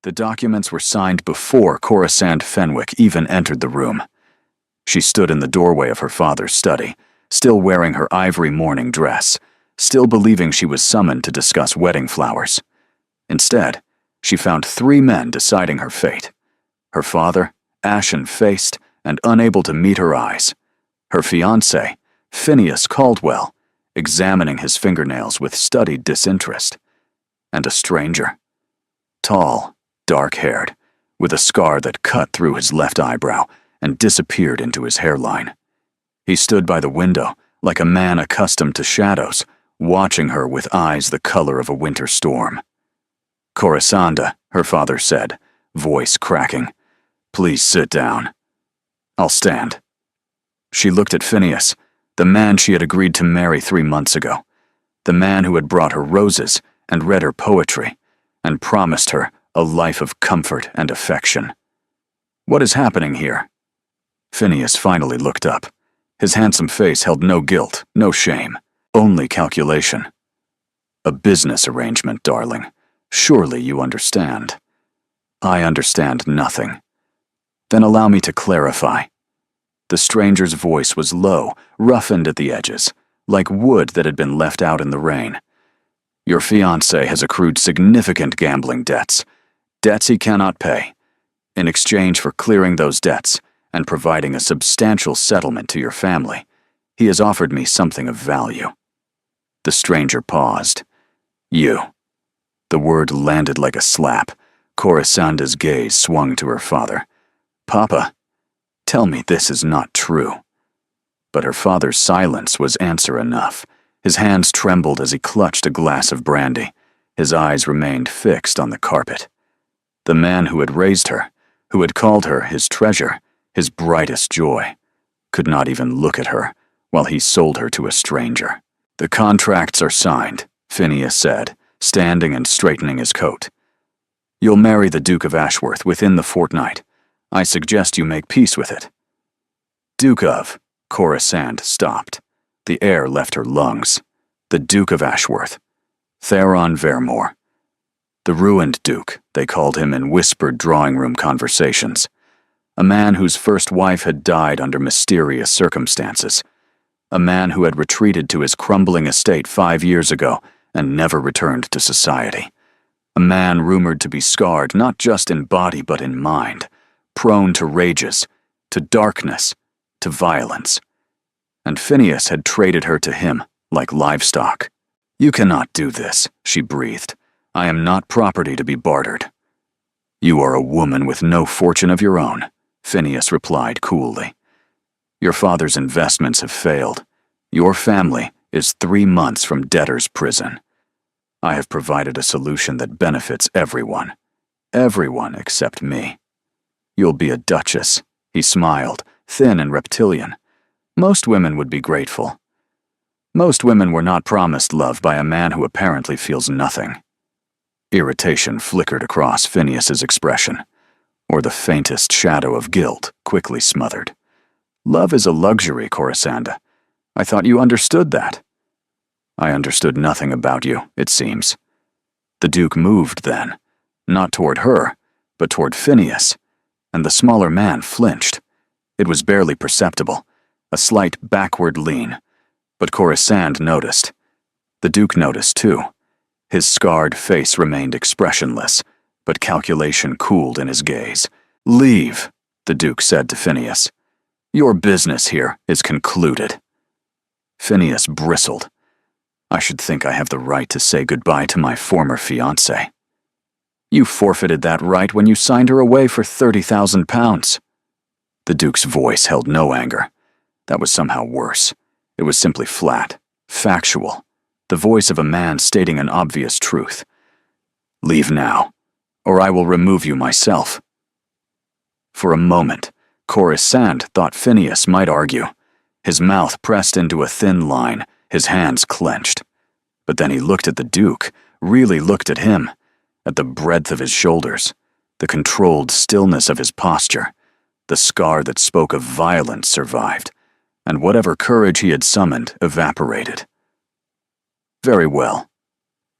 The documents were signed before Coruscant Fenwick even entered the room. She stood in the doorway of her father's study, still wearing her ivory mourning dress, still believing she was summoned to discuss wedding flowers. Instead, she found 3 men deciding her fate. Her father, ashen-faced and unable to meet her eyes. Her fiancé, Phineas Caldwell, examining his fingernails with studied disinterest. And a stranger. Tall, dark-haired, with a scar that cut through his left eyebrow and disappeared into his hairline. He stood by the window, like a man accustomed to shadows, watching her with eyes the color of a winter storm. "Coruscanda," her father said, voice cracking. "Please sit down." "I'll stand." She looked at Phineas, the man she had agreed to marry 3 months ago, the man who had brought her roses and read her poetry, and promised her a life of comfort and affection. "What is happening here?" Phineas finally looked up. His handsome face held no guilt, no shame, only calculation. "A business arrangement, darling. Surely you understand." "I understand nothing." "Then allow me to clarify." The stranger's voice was low, roughened at the edges, like wood that had been left out in the rain. "Your fiancé has accrued significant gambling debts he cannot pay. In exchange for clearing those debts and providing a substantial settlement to your family, he has offered me something of value." The stranger paused. "You." The word landed like a slap. Coruscanda's gaze swung to her father. "Papa, tell me this is not true." But her father's silence was answer enough. His hands trembled as he clutched a glass of brandy. His eyes remained fixed on the carpet. The man who had raised her, who had called her his treasure, his brightest joy, could not even look at her while he sold her to a stranger. "The contracts are signed," Phineas said, standing and straightening his coat. "You'll marry the Duke of Ashworth within the fortnight. I suggest you make peace with it." "Duke of..." Coruscant stopped. The air left her lungs. The Duke of Ashworth. Theron Vermore. The ruined Duke, they called him in whispered drawing-room conversations. A man whose first wife had died under mysterious circumstances. A man who had retreated to his crumbling estate 5 years ago and never returned to society. A man rumored to be scarred not just in body but in mind, prone to rages, to darkness, to violence. And Phineas had traded her to him like livestock. "You cannot do this," she breathed. "I am not property to be bartered." "You are a woman with no fortune of your own," Phineas replied coolly. "Your father's investments have failed. Your family is 3 months from debtor's prison. I have provided a solution that benefits everyone. Everyone except me. You'll be a duchess," he smiled, thin and reptilian. "Most women would be grateful. Most women were not promised love by a man who apparently feels nothing." Irritation flickered across Phineas's expression, or the faintest shadow of guilt quickly smothered. "Love is a luxury, Coruscanda. I thought you understood that." "I understood nothing about you, it seems." The Duke moved then, not toward her, but toward Phineas, and the smaller man flinched. It was barely perceptible, a slight backward lean, but Coruscant noticed. The Duke noticed too. His scarred face remained expressionless, but calculation cooled in his gaze. "Leave," the Duke said to Phineas. "Your business here is concluded." Phineas bristled. "I should think I have the right to say goodbye to my former fiancée." "You forfeited that right when you signed her away for £30,000. The Duke's voice held no anger. That was somehow worse. It was simply flat, factual, the voice of a man stating an obvious truth. "Leave now, or I will remove you myself." For a moment, Coruscant thought Phineas might argue. His mouth pressed into a thin line, his hands clenched. But then he looked at the Duke, really looked at him, at the breadth of his shoulders, the controlled stillness of his posture. The scar that spoke of violence survived, and whatever courage he had summoned evaporated. "Very well."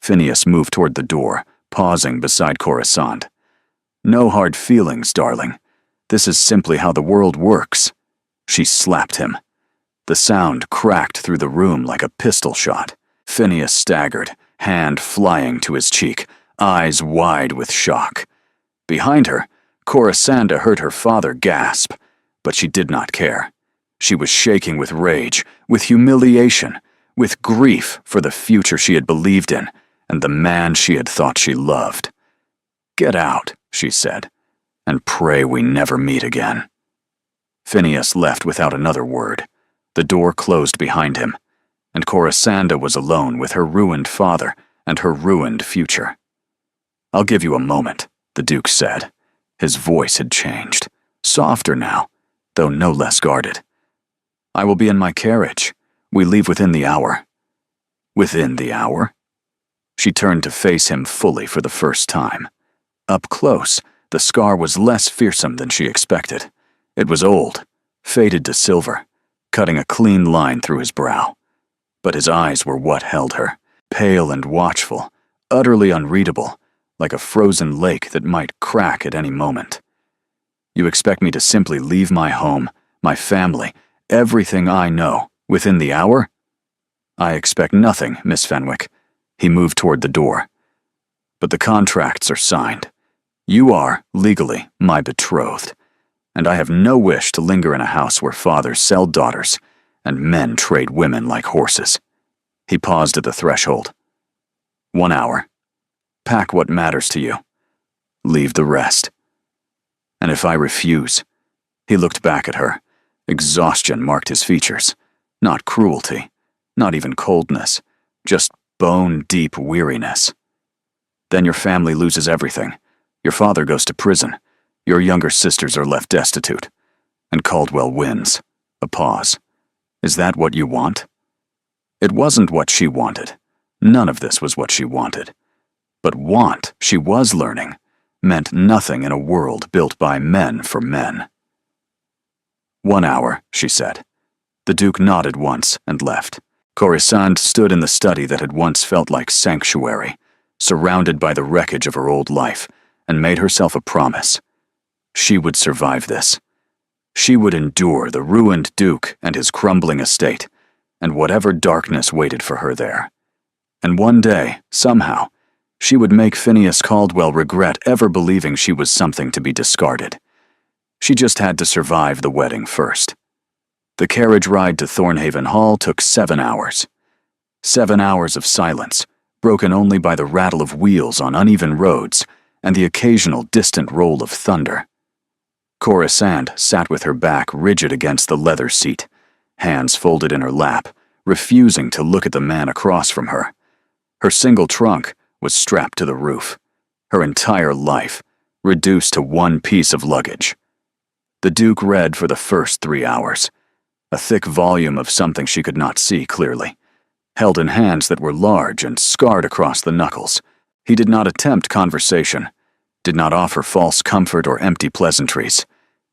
Phineas moved toward the door, pausing beside Coruscant. No hard feelings, darling. This is simply how the world works." She slapped him. The sound cracked through the room like a pistol shot. Phineas staggered, hand flying to his cheek, eyes wide with shock. Behind her, Corisanda heard her father gasp, but she did not care. She was shaking with rage, with humiliation, with grief for the future she had believed in and the man she had thought she loved. "Get out," she said, "and pray we never meet again." Phineas left without another word. The door closed behind him, and Corisanda was alone with her ruined father and her ruined future. "I'll give you a moment," the Duke said. His voice had changed, softer now, though no less guarded. "I will be in my carriage. We leave within the hour." "Within the hour?" She turned to face him fully for the first time. Up close, the scar was less fearsome than she expected. It was old, faded to silver, cutting a clean line through his brow. But his eyes were what held her, pale and watchful, utterly unreadable, like a frozen lake that might crack at any moment. "You expect me to simply leave my home, my family, everything I know, within the hour?" "I expect nothing, Miss Fenwick." He moved toward the door. "But the contracts are signed. You are, legally, my betrothed, and I have no wish to linger in a house where fathers sell daughters and men trade women like horses." He paused at the threshold. "1 hour. Pack what matters to you. Leave the rest. And if I refuse?" He looked back at her. Exhaustion marked his features. Not cruelty, not even coldness, just bone-deep weariness. "Then your family loses everything. Your father goes to prison. Your younger sisters are left destitute. And Caldwell wins." A pause. "Is that what you want?" It wasn't what she wanted. None of this was what she wanted. But want, she was learning, meant nothing in a world built by men for men. 1 hour, she said. The Duke nodded once and left. Corisande stood in the study that had once felt like sanctuary, surrounded by the wreckage of her old life, and made herself a promise. She would survive this. She would endure the ruined Duke and his crumbling estate, and whatever darkness waited for her there. And one day, somehow, she would make Phineas Caldwell regret ever believing she was something to be discarded. She just had to survive the wedding first. The carriage ride to Thornhaven Hall took 7 hours. 7 hours of silence, broken only by the rattle of wheels on uneven roads and the occasional distant roll of thunder. Corisande sat with her back rigid against the leather seat, hands folded in her lap, refusing to look at the man across from her. Her single trunk was strapped to the roof, her entire life reduced to one piece of luggage. The Duke read for the first 3 hours, a thick volume of something she could not see clearly, held in hands that were large and scarred across the knuckles. He did not attempt conversation, did not offer false comfort or empty pleasantries.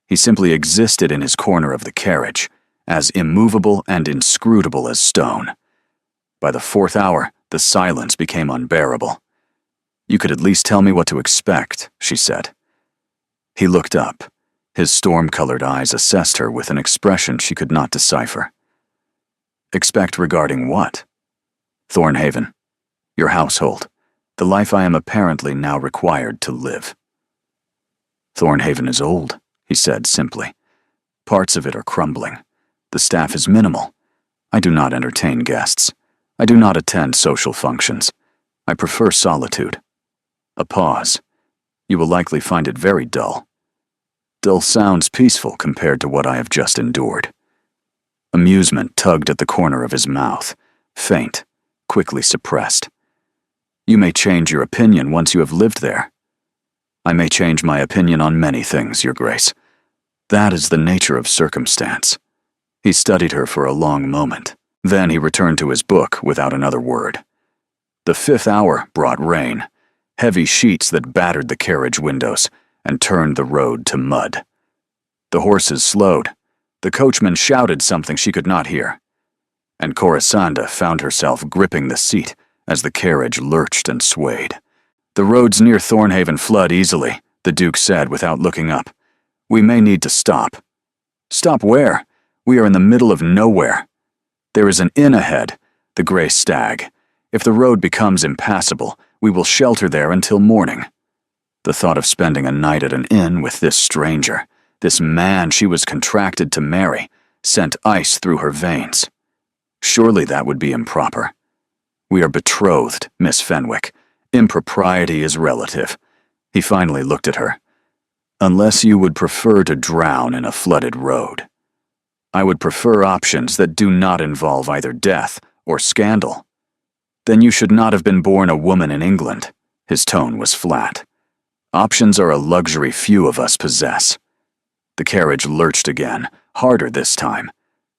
He simply existed in his corner of the carriage, as immovable and inscrutable as stone. By the 4th hour, the silence became unbearable. "You could at least tell me what to expect," she said. He looked up. His storm-colored eyes assessed her with an expression she could not decipher. "Expect regarding what?" "Thornhaven. Your household. The life I am apparently now required to live." "Thornhaven is old," he said simply. "Parts of it are crumbling. The staff is minimal. I do not entertain guests. I do not attend social functions. I prefer solitude." A pause. "You will likely find it very dull." "Dull sounds peaceful compared to what I have just endured." Amusement tugged at the corner of his mouth, faint, quickly suppressed. "You may change your opinion once you have lived there." "I may change my opinion on many things, Your Grace. That is the nature of circumstance." He studied her for a long moment. Then he returned to his book without another word. The 5th hour brought rain, heavy sheets that battered the carriage windows and turned the road to mud. The horses slowed. The coachman shouted something she could not hear. And Corisande found herself gripping the seat as the carriage lurched and swayed. The roads near Thornhaven flood easily, the Duke said without looking up. "We may need to stop." "Stop where? We are in the middle of nowhere." "There is an inn ahead, the Grey Stag. If the road becomes impassable, we will shelter there until morning." The thought of spending a night at an inn with this stranger, this man she was contracted to marry, sent ice through her veins. Surely that would be improper. "We are betrothed, Miss Fenwick. Impropriety is relative." He finally looked at her. "Unless you would prefer to drown in a flooded road. I would prefer options that do not involve either death or scandal." "Then you should not have been born a woman in England." His tone was flat. "Options are a luxury few of us possess." The carriage lurched again, harder this time.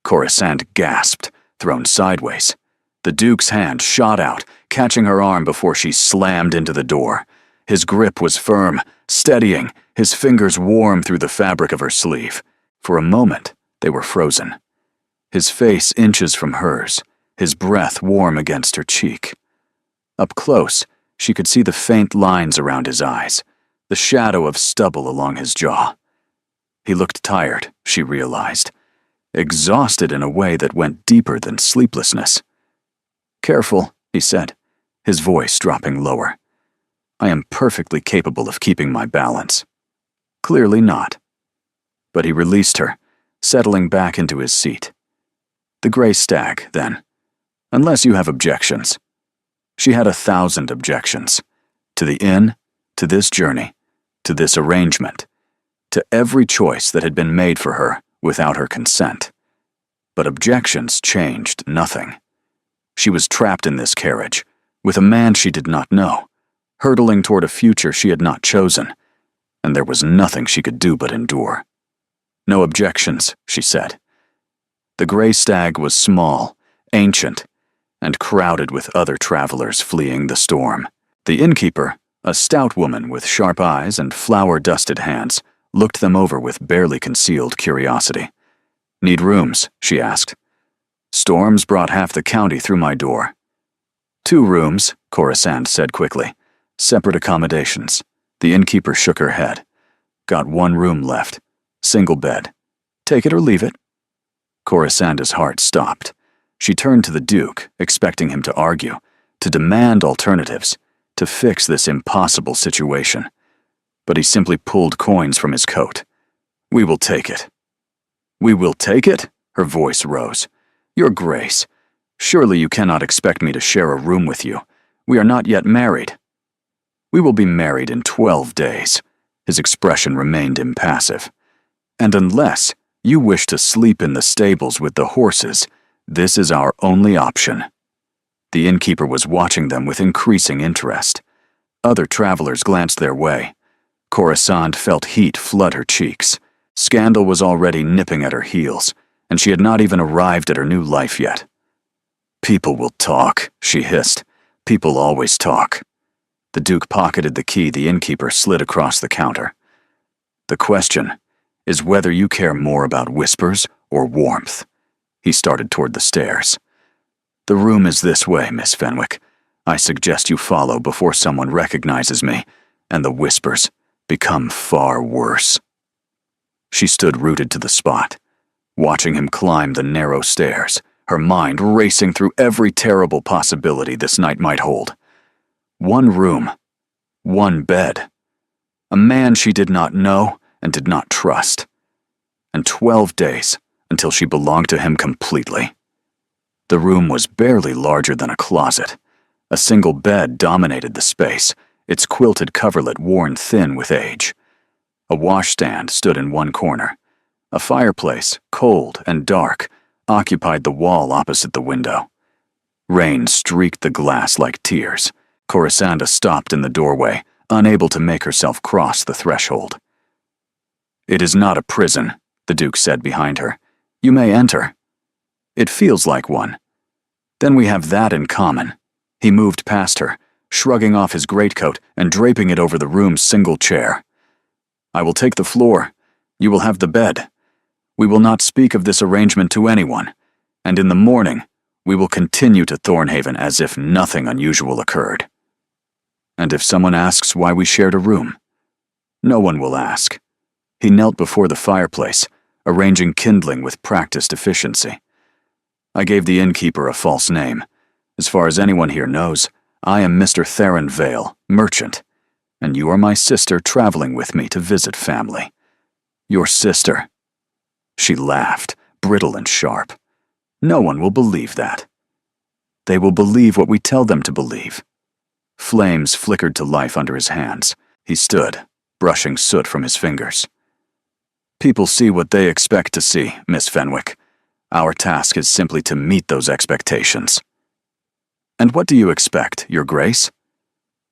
Coruscant gasped, thrown sideways. The Duke's hand shot out, catching her arm before she slammed into the door. His grip was firm, steadying, his fingers warm through the fabric of her sleeve. For a moment, they were frozen. His face inches from hers, his breath warm against her cheek. Up close, she could see the faint lines around his eyes, the shadow of stubble along his jaw. He looked tired, she realized, exhausted in a way that went deeper than sleeplessness. "Careful," he said, his voice dropping lower. "I am perfectly capable of keeping my balance." Clearly not. But he released her, settling back into his seat. "The Grey Stag, then. Unless you have objections." She had 1,000 objections. To the inn, to this journey, to this arrangement, to every choice that had been made for her without her consent. But objections changed nothing. She was trapped in this carriage, with a man she did not know, hurtling toward a future she had not chosen, and there was nothing she could do but endure. "No objections," she said. The Grey Stag was small, ancient, and crowded with other travelers fleeing the storm. The innkeeper, a stout woman with sharp eyes and flour-dusted hands, looked them over with barely concealed curiosity. "Need rooms?" she asked. "Storms brought half the county through my door." "2 rooms," Coruscant said quickly. "Separate accommodations." The innkeeper shook her head. "Got 1 room left. Single bed. Take it or leave it." Coruscant's heart stopped. She turned to the Duke, expecting him to argue, to demand alternatives, to fix this impossible situation. But he simply pulled coins from his coat. "We will take it." "We will take it?" Her voice rose. "Your Grace, surely you cannot expect me to share a room with you. We are not yet married." "We will be married in 12 days." His expression remained impassive. "And unless you wish to sleep in the stables with the horses, this is our only option." The innkeeper was watching them with increasing interest. Other travelers glanced their way. Coruscant felt heat flood her cheeks. Scandal was already nipping at her heels, and she had not even arrived at her new life yet. "People will talk," she hissed. "People always talk." The Duke pocketed the key the innkeeper slid across the counter. "The question is whether you care more about whispers or warmth." He started toward the stairs. "The room is this way, Miss Fenwick. I suggest you follow before someone recognizes me, and the whispers become far worse." She stood rooted to the spot, watching him climb the narrow stairs, her mind racing through every terrible possibility this night might hold. 1 room, 1 bed, a man she did not know and did not trust, and 12 days until she belonged to him completely. The room was barely larger than a closet. A single bed dominated the space, its quilted coverlet worn thin with age. A washstand stood in one corner. A fireplace, cold and dark, occupied the wall opposite the window. Rain streaked the glass like tears. Coruscant stopped in the doorway, unable to make herself cross the threshold. "It is not a prison," the Duke said behind her. "You may enter." "It feels like one." "Then we have that in common." He moved past her, shrugging off his greatcoat and draping it over the room's single chair. "I will take the floor. You will have the bed. We will not speak of this arrangement to anyone, and in the morning, we will continue to Thornhaven as if nothing unusual occurred." "And if someone asks why we shared a room?" No one will ask. He knelt before the fireplace, arranging kindling with practiced efficiency. I gave the innkeeper a false name. As far as anyone here knows, I am Mr. Theron Vale, merchant, and you are my sister traveling with me to visit family. Your sister. She laughed, brittle and sharp. No one will believe that. They will believe what we tell them to believe. Flames flickered to life under his hands. He stood, brushing soot from his fingers. People see what they expect to see, Miss Fenwick. Our task is simply to meet those expectations. And what do you expect, Your Grace?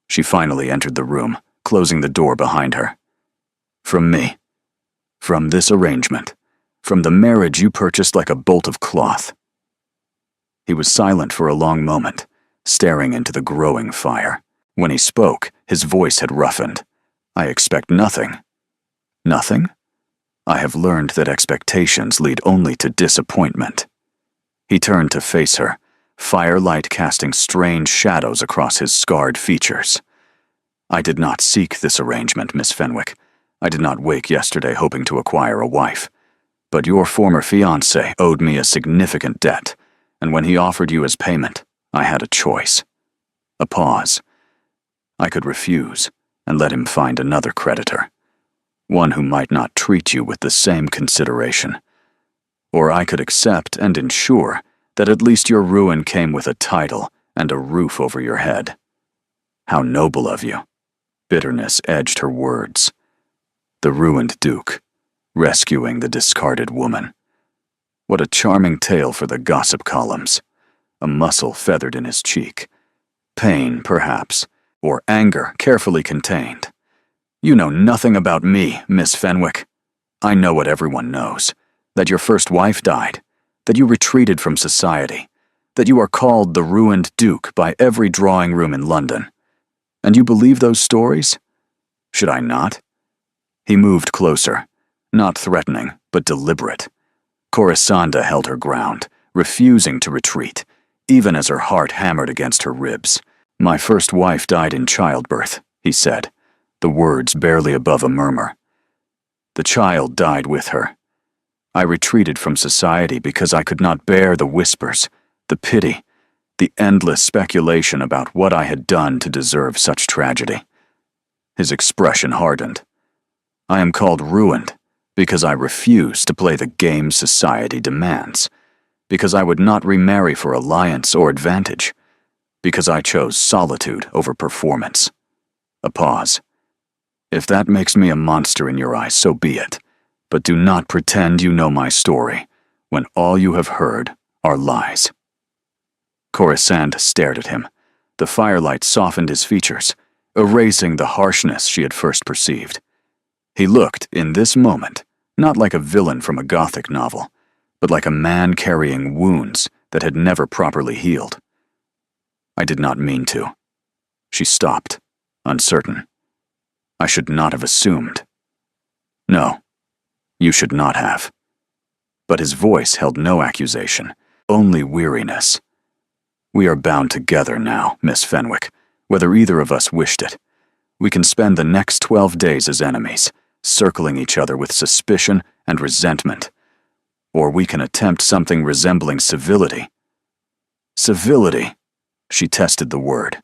She finally entered the room, closing the door behind her. From me. From this arrangement. From the marriage you purchased like a bolt of cloth. He was silent for a long moment, staring into the growing fire. When he spoke, his voice had roughened. I expect nothing. Nothing? I have learned that expectations lead only to disappointment. He turned to face her, firelight casting strange shadows across his scarred features. I did not seek this arrangement, Miss Fenwick. I did not wake yesterday hoping to acquire a wife. But your former fiancé owed me a significant debt, and when he offered you as payment, I had a choice. A pause. I could refuse and let him find another creditor, one who might not treat you with the same consideration. Or I could accept and ensure that at least your ruin came with a title and a roof over your head. How noble of you. Bitterness edged her words. The ruined Duke, rescuing the discarded woman. What a charming tale for the gossip columns. A muscle feathered in his cheek. Pain, perhaps, or anger carefully contained. You know nothing about me, Miss Fenwick. I know what everyone knows, that your first wife died, that you retreated from society, that you are called the ruined Duke by every drawing room in London. And you believe those stories? Should I not? He moved closer, not threatening, but deliberate. Corisanda held her ground, refusing to retreat, even as her heart hammered against her ribs. My first wife died in childbirth, he said, the words barely above a murmur. The child died with her. I retreated from society because I could not bear the whispers, the pity, the endless speculation about what I had done to deserve such tragedy. His expression hardened. I am called ruined because I refuse to play the game society demands, because I would not remarry for alliance or advantage, because I chose solitude over performance. A pause. If that makes me a monster in your eyes, so be it, but do not pretend you know my story, when all you have heard are lies. Corisande stared at him. The firelight softened his features, erasing the harshness she had first perceived. He looked, in this moment, not like a villain from a Gothic novel, but like a man carrying wounds that had never properly healed. I did not mean to. She stopped, uncertain. I should not have assumed. No, you should not have. But his voice held no accusation, only weariness. We are bound together now, Miss Fenwick, whether either of us wished it. We can spend the next 12 days as enemies, circling each other with suspicion and resentment. Or we can attempt something resembling civility. Civility, she tested the word.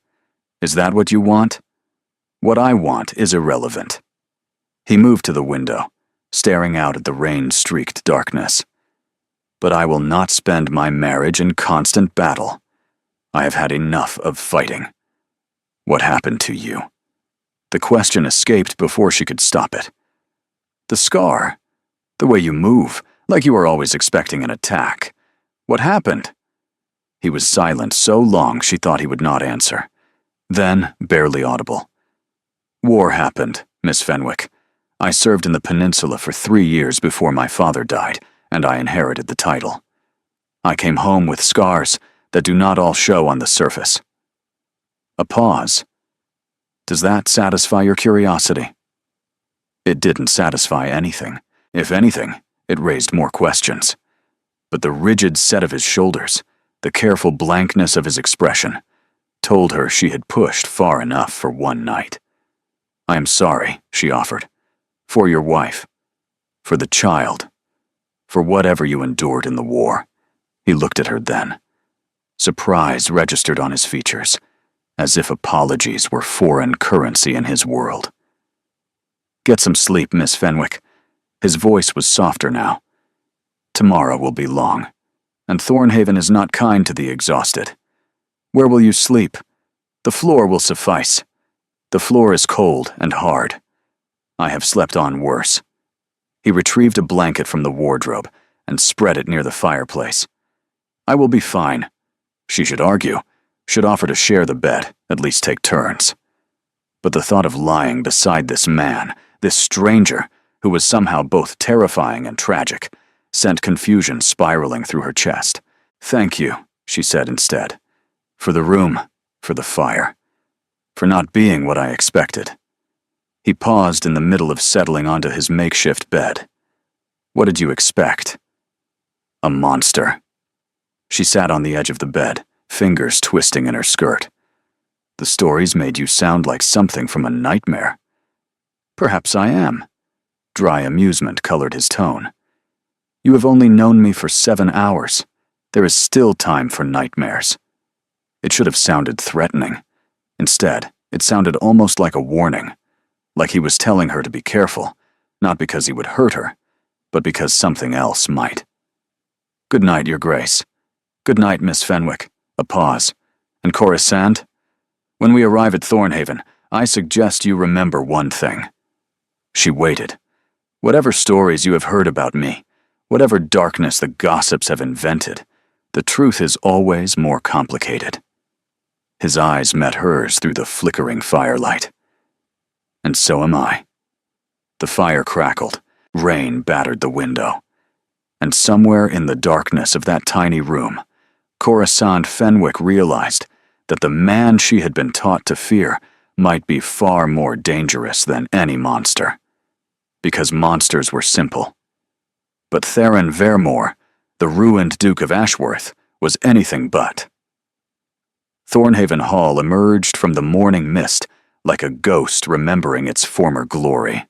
Is that what you want? What I want is irrelevant. He moved to the window, staring out at the rain-streaked darkness. But I will not spend my marriage in constant battle. I have had enough of fighting. What happened to you? The question escaped before she could stop it. The scar. The way you move, like you were always expecting an attack. What happened? He was silent so long she thought he would not answer. Then, barely audible. War happened, Miss Fenwick. I served in the peninsula for 3 years before my father died, and I inherited the title. I came home with scars that do not all show on the surface. A pause. Does that satisfy your curiosity? It didn't satisfy anything. If anything, it raised more questions. But the rigid set of his shoulders, the careful blankness of his expression, told her she had pushed far enough for one night. I am sorry, she offered. For your wife. For the child. For whatever you endured in the war. He looked at her then. Surprise registered on his features, as if apologies were foreign currency in his world. Get some sleep, Miss Fenwick. His voice was softer now. Tomorrow will be long, and Thornhaven is not kind to the exhausted. Where will you sleep? The floor will suffice. The floor is cold and hard. I have slept on worse. He retrieved a blanket from the wardrobe and spread it near the fireplace. I will be fine. She should argue, should offer to share the bed, at least take turns. But the thought of lying beside this man, this stranger, who was somehow both terrifying and tragic, sent confusion spiraling through her chest. Thank you, she said instead. For the room, for the fire, for not being what I expected. He paused in the middle of settling onto his makeshift bed. What did you expect? A monster. She sat on the edge of the bed, fingers twisting in her skirt. The stories made you sound like something from a nightmare. Perhaps I am. Dry amusement colored his tone. You have only known me for 7 hours. There is still time for nightmares. It should have sounded threatening. Instead, it sounded almost like a warning, like he was telling her to be careful, not because he would hurt her, but because something else might. Good night, Your Grace. Good night, Miss Fenwick. A pause. And Coruscant? When we arrive at Thornhaven, I suggest you remember one thing. She waited. Whatever stories you have heard about me, whatever darkness the gossips have invented, the truth is always more complicated. His eyes met hers through the flickering firelight. And so am I. The fire crackled, rain battered the window. And somewhere in the darkness of that tiny room, Coruscant Fenwick realized that the man she had been taught to fear might be far more dangerous than any monster. Because monsters were simple. But Theron Vermore, the ruined Duke of Ashworth, was anything but. Thornhaven Hall emerged from the morning mist like a ghost remembering its former glory.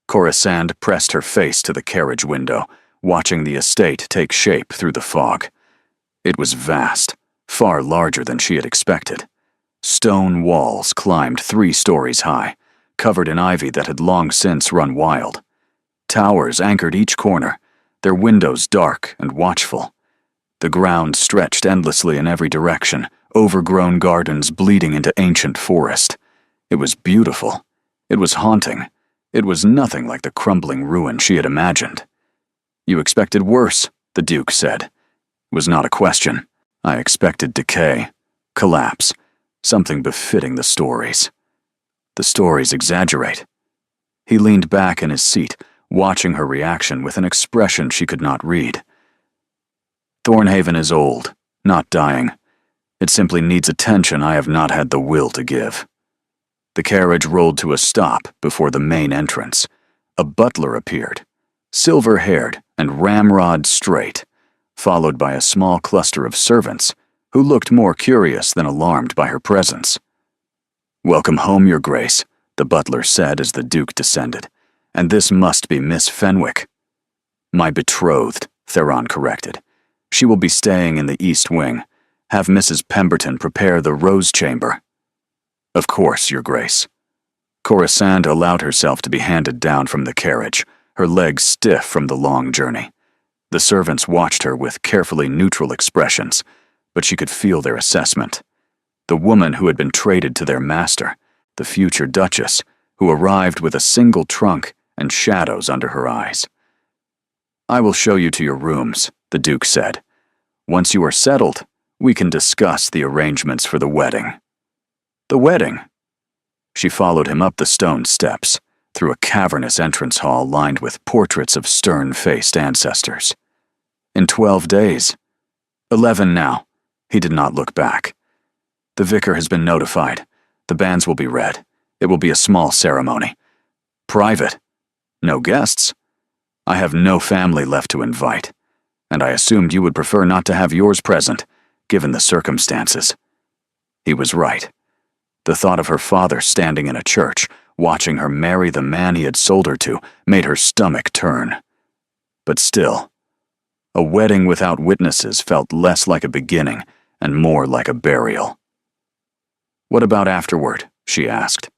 Coruscant pressed her face to the carriage window, watching the estate take shape through the fog. It was vast, far larger than she had expected. Stone walls climbed 3 stories high, covered in ivy that had long since run wild. Towers anchored each corner, their windows dark and watchful. The ground stretched endlessly in every direction, overgrown gardens bleeding into ancient forest. It was beautiful. It was haunting. It was nothing like the crumbling ruin she had imagined. You expected worse, the Duke said. It was not a question. I expected decay, collapse, something befitting the stories. The stories exaggerate. He leaned back in his seat, watching her reaction with an expression she could not read. Thornhaven is old, not dying. It simply needs attention I have not had the will to give. The carriage rolled to a stop before the main entrance. A butler appeared, silver-haired and ramrod straight, followed by a small cluster of servants who looked more curious than alarmed by her presence. Welcome home, Your Grace, the butler said as the Duke descended. And this must be Miss Fenwick. My betrothed, Theron corrected. She will be staying in the East Wing. Have Mrs. Pemberton prepare the rose chamber. Of course, Your Grace. Coruscant allowed herself to be handed down from the carriage, her legs stiff from the long journey. The servants watched her with carefully neutral expressions, but she could feel their assessment. The woman who had been traded to their master, the future Duchess, who arrived with a single trunk and shadows under her eyes. I will show you to your rooms, the Duke said. Once you are settled, we can discuss the arrangements for the wedding. The wedding? She followed him up the stone steps, through a cavernous entrance hall lined with portraits of stern-faced ancestors. In 12 days. 11 now. He did not look back. The vicar has been notified. The banns will be read. It will be a small ceremony. Private. No guests. I have no family left to invite, and I assumed you would prefer not to have yours present, given the circumstances. He was right. The thought of her father standing in a church, watching her marry the man he had sold her to made her stomach turn. But still, a wedding without witnesses felt less like a beginning and more like a burial. "What about afterward?" she asked.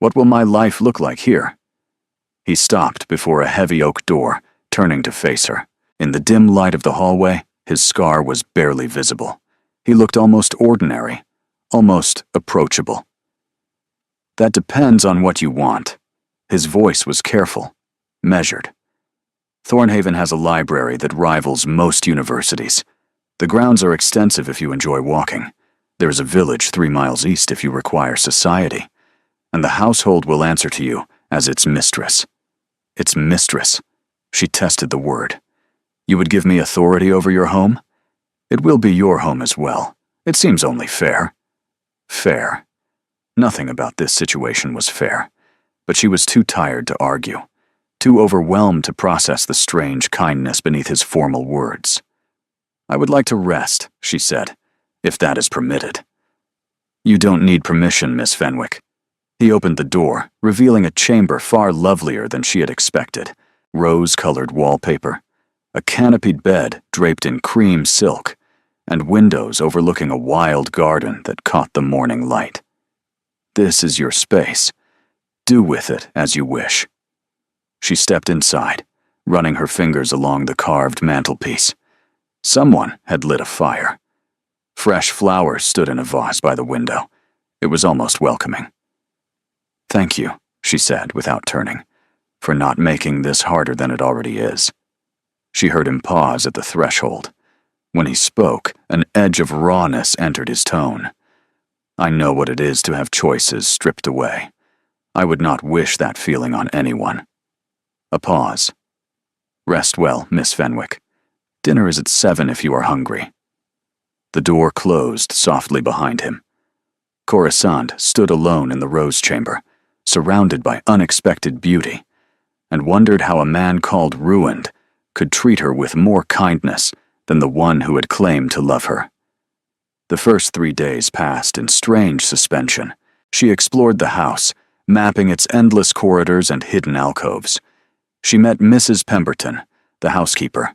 "What will my life look like here?" He stopped before a heavy oak door, turning to face her. In the dim light of the hallway, his scar was barely visible. He looked almost ordinary, almost approachable. "That depends on what you want." His voice was careful, measured. "Thornhaven has a library that rivals most universities. The grounds are extensive if you enjoy walking. There is a village 3 miles east if you require society. And the household will answer to you as its mistress." Its mistress. She tested the word. "You would give me authority over your home? It will be your home as well. It seems only fair." Fair. Nothing about this situation was fair, but she was too tired to argue, too overwhelmed to process the strange kindness beneath his formal words. "I would like to rest," she said, "if that is permitted." "You don't need permission, Miss Fenwick." He opened the door, revealing a chamber far lovelier than she had expected. Rose-colored wallpaper, a canopied bed draped in cream silk, and windows overlooking a wild garden that caught the morning light. "This is your space. Do with it as you wish." She stepped inside, running her fingers along the carved mantelpiece. Someone had lit a fire. Fresh flowers stood in a vase by the window. It was almost welcoming. "Thank you," she said without turning, "for not making this harder than it already is." She heard him pause at the threshold. When he spoke, an edge of rawness entered his tone. "I know what it is to have choices stripped away. I would not wish that feeling on anyone." A pause. "Rest well, Miss Fenwick. Dinner is at 7 if you are hungry." The door closed softly behind him. Coruscant stood alone in the rose chamber, surrounded by unexpected beauty, and wondered how a man called Ruined could treat her with more kindness than the one who had claimed to love her. The first 3 days passed in strange suspension. She explored the house, mapping its endless corridors and hidden alcoves. She met Mrs. Pemberton, the housekeeper,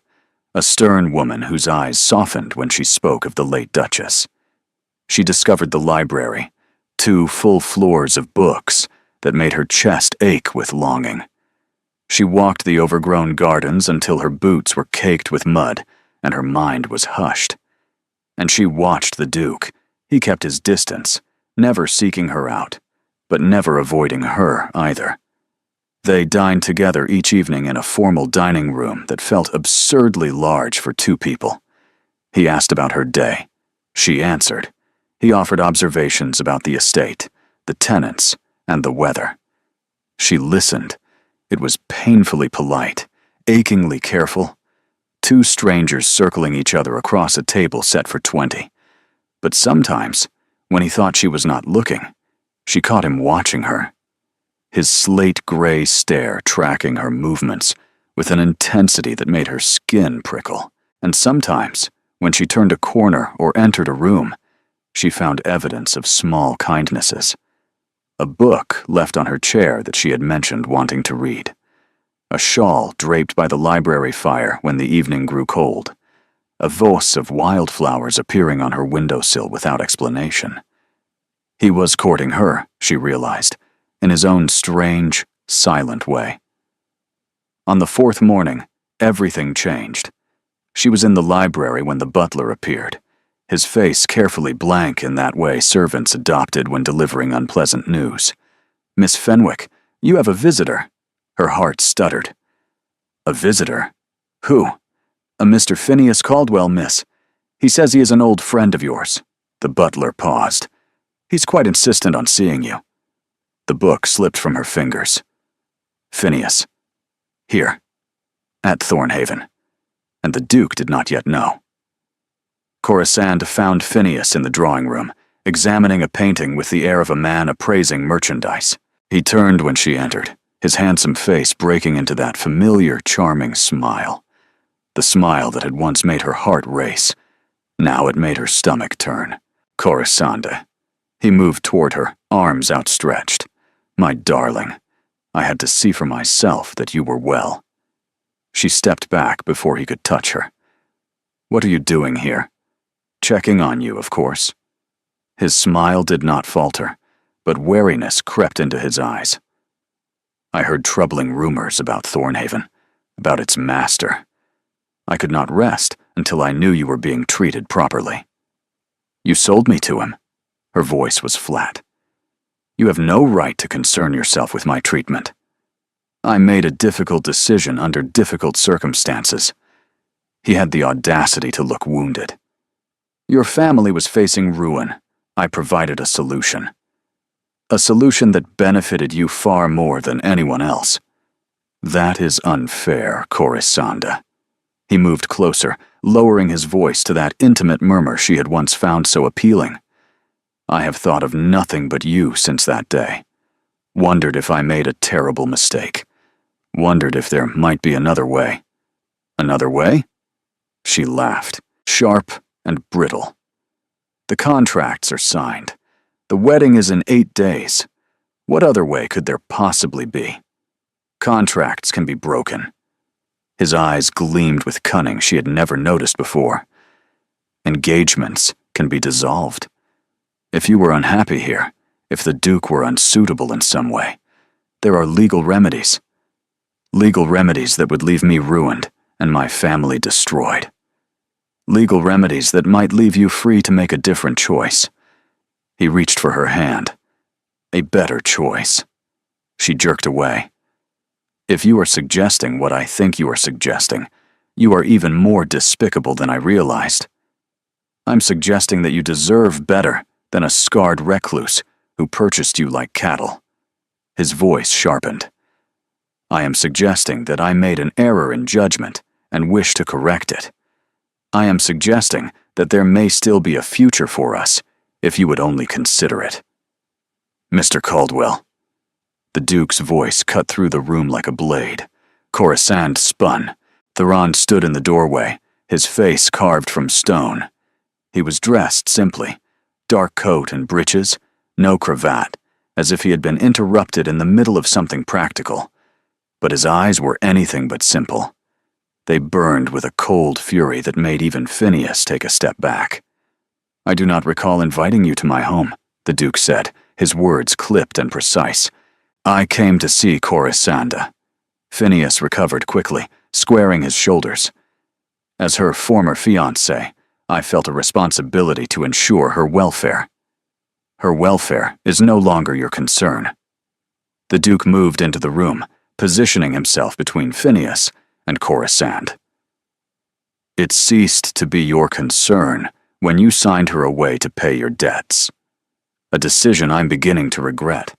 a stern woman whose eyes softened when she spoke of the late Duchess. She discovered the library, 2 full floors of books that made her chest ache with longing. She walked the overgrown gardens until her boots were caked with mud and her mind was hushed. And she watched the Duke. He kept his distance, never seeking her out, but never avoiding her either. They dined together each evening in a formal dining room that felt absurdly large for 2 people. He asked about her day. She answered. He offered observations about the estate, the tenants, and the weather. She listened. It was painfully polite, achingly careful. 2 strangers circling each other across a table set for 20. But sometimes, when he thought she was not looking, she caught him watching her. His slate-gray stare tracking her movements with an intensity that made her skin prickle. And sometimes, when she turned a corner or entered a room, she found evidence of small kindnesses. A book left on her chair that she had mentioned wanting to read. A shawl draped by the library fire when the evening grew cold. A vase of wildflowers appearing on her windowsill without explanation. He was courting her, she realized, in his own strange, silent way. On the 4th morning, everything changed. She was in the library when the butler appeared, his face carefully blank in that way servants adopted when delivering unpleasant news. "Miss Fenwick, you have a visitor." Her heart stuttered. "A visitor? Who?" "A Mr. Phineas Caldwell, miss. He says he is an old friend of yours." The butler paused. "He's quite insistent on seeing you." The book slipped from her fingers. "Phineas. Here. At Thornhaven." And the Duke did not yet know. Coruscant found Phineas in the drawing room, examining a painting with the air of a man appraising merchandise. He turned when she entered, his handsome face breaking into that familiar, charming smile. The smile that had once made her heart race. Now it made her stomach turn. "Coruscant." He moved toward her, arms outstretched. My darling, I had to see for myself that you were well. She stepped back before he could touch her. What are you doing here? Checking on you, of course. His smile did not falter, but wariness crept into his eyes. I heard troubling rumors about Thornhaven, about its master. I could not rest until I knew you were being treated properly. You sold me to him. Her voice was flat. You have no right to concern yourself with my treatment. I made a difficult decision under difficult circumstances. He had the audacity to look wounded. Your family was facing ruin. I provided a solution. A solution that benefited you far more than anyone else. That is unfair, Corisanda. He moved closer, lowering his voice to that intimate murmur she had once found so appealing. I have thought of nothing but you since that day. Wondered if I made a terrible mistake. Wondered if there might be another way. Another way? She laughed, sharp and brittle. The contracts are signed. The wedding is in 8 days. What other way could there possibly be? Contracts can be broken. His eyes gleamed with cunning she had never noticed before. Engagements can be dissolved. If you were unhappy here, if the Duke were unsuitable in some way, there are legal remedies. Legal remedies that would leave me ruined and my family destroyed. Legal remedies that might leave you free to make a different choice. He reached for her hand. A better choice. She jerked away. If you are suggesting what I think you are suggesting, you are even more despicable than I realized. I'm suggesting that you deserve better than a scarred recluse who purchased you like cattle. His voice sharpened. I am suggesting that I made an error in judgment and wish to correct it. I am suggesting that there may still be a future for us if you would only consider it. Mr. Caldwell. The Duke's voice cut through the room like a blade. Corisande spun. Theron stood in the doorway, his face carved from stone. He was dressed simply. Dark coat and breeches, no cravat, as if he had been interrupted in the middle of something practical. But his eyes were anything but simple. They burned with a cold fury that made even Phineas take a step back. I do not recall inviting you to my home, the Duke said, his words clipped and precise. I came to see Corisanda. Phineas recovered quickly, squaring his shoulders. As her former fiancé, I felt a responsibility to ensure her welfare. Her welfare is no longer your concern. The Duke moved into the room, positioning himself between Phineas and Corisande. It ceased to be your concern when you signed her away to pay your debts. A decision I'm beginning to regret.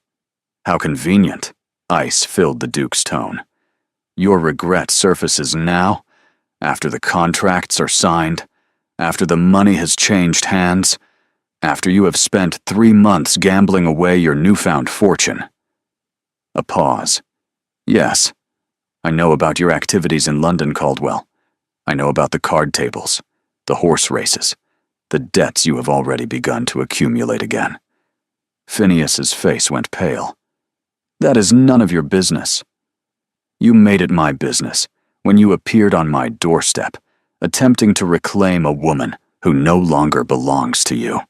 How convenient. Ice filled the Duke's tone. Your regret surfaces now, after the contracts are signed, after the money has changed hands, after you have spent 3 months gambling away your newfound fortune. A pause. Yes, I know about your activities in London, Caldwell. I know about the card tables, the horse races, the debts you have already begun to accumulate again. Phineas's face went pale. That is none of your business. You made it my business when you appeared on my doorstep, attempting to reclaim a woman who no longer belongs to you.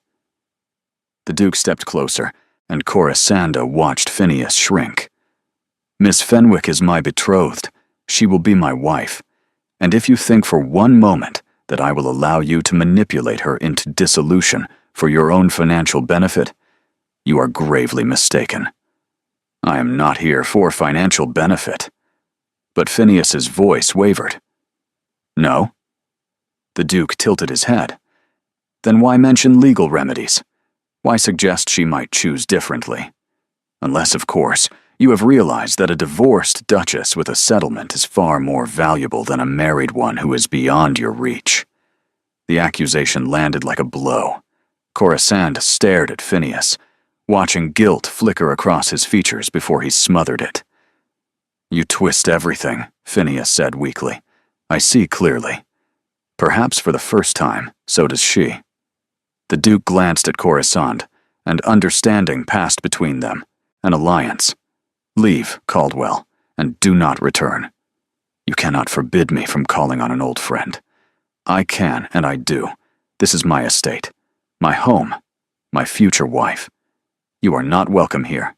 The Duke stepped closer, and Corisanda watched Phineas shrink. Miss Fenwick is my betrothed. She will be my wife. And if you think for one moment that I will allow you to manipulate her into dissolution for your own financial benefit, you are gravely mistaken. I am not here for financial benefit. But Phineas's voice wavered. No? The Duke tilted his head. Then why mention legal remedies? Why suggest she might choose differently? Unless, of course, you have realized that a divorced Duchess with a settlement is far more valuable than a married one who is beyond your reach. The accusation landed like a blow. Corisande stared at Phineas, watching guilt flicker across his features before he smothered it. You twist everything, Phineas said weakly. I see clearly. Perhaps for the first time, so does she. The Duke glanced at Corisande, and understanding passed between them, an alliance, Leave, Caldwell, and do not return. You cannot forbid me from calling on an old friend. I can, and I do. This is my estate, my home, my future wife. You are not welcome here."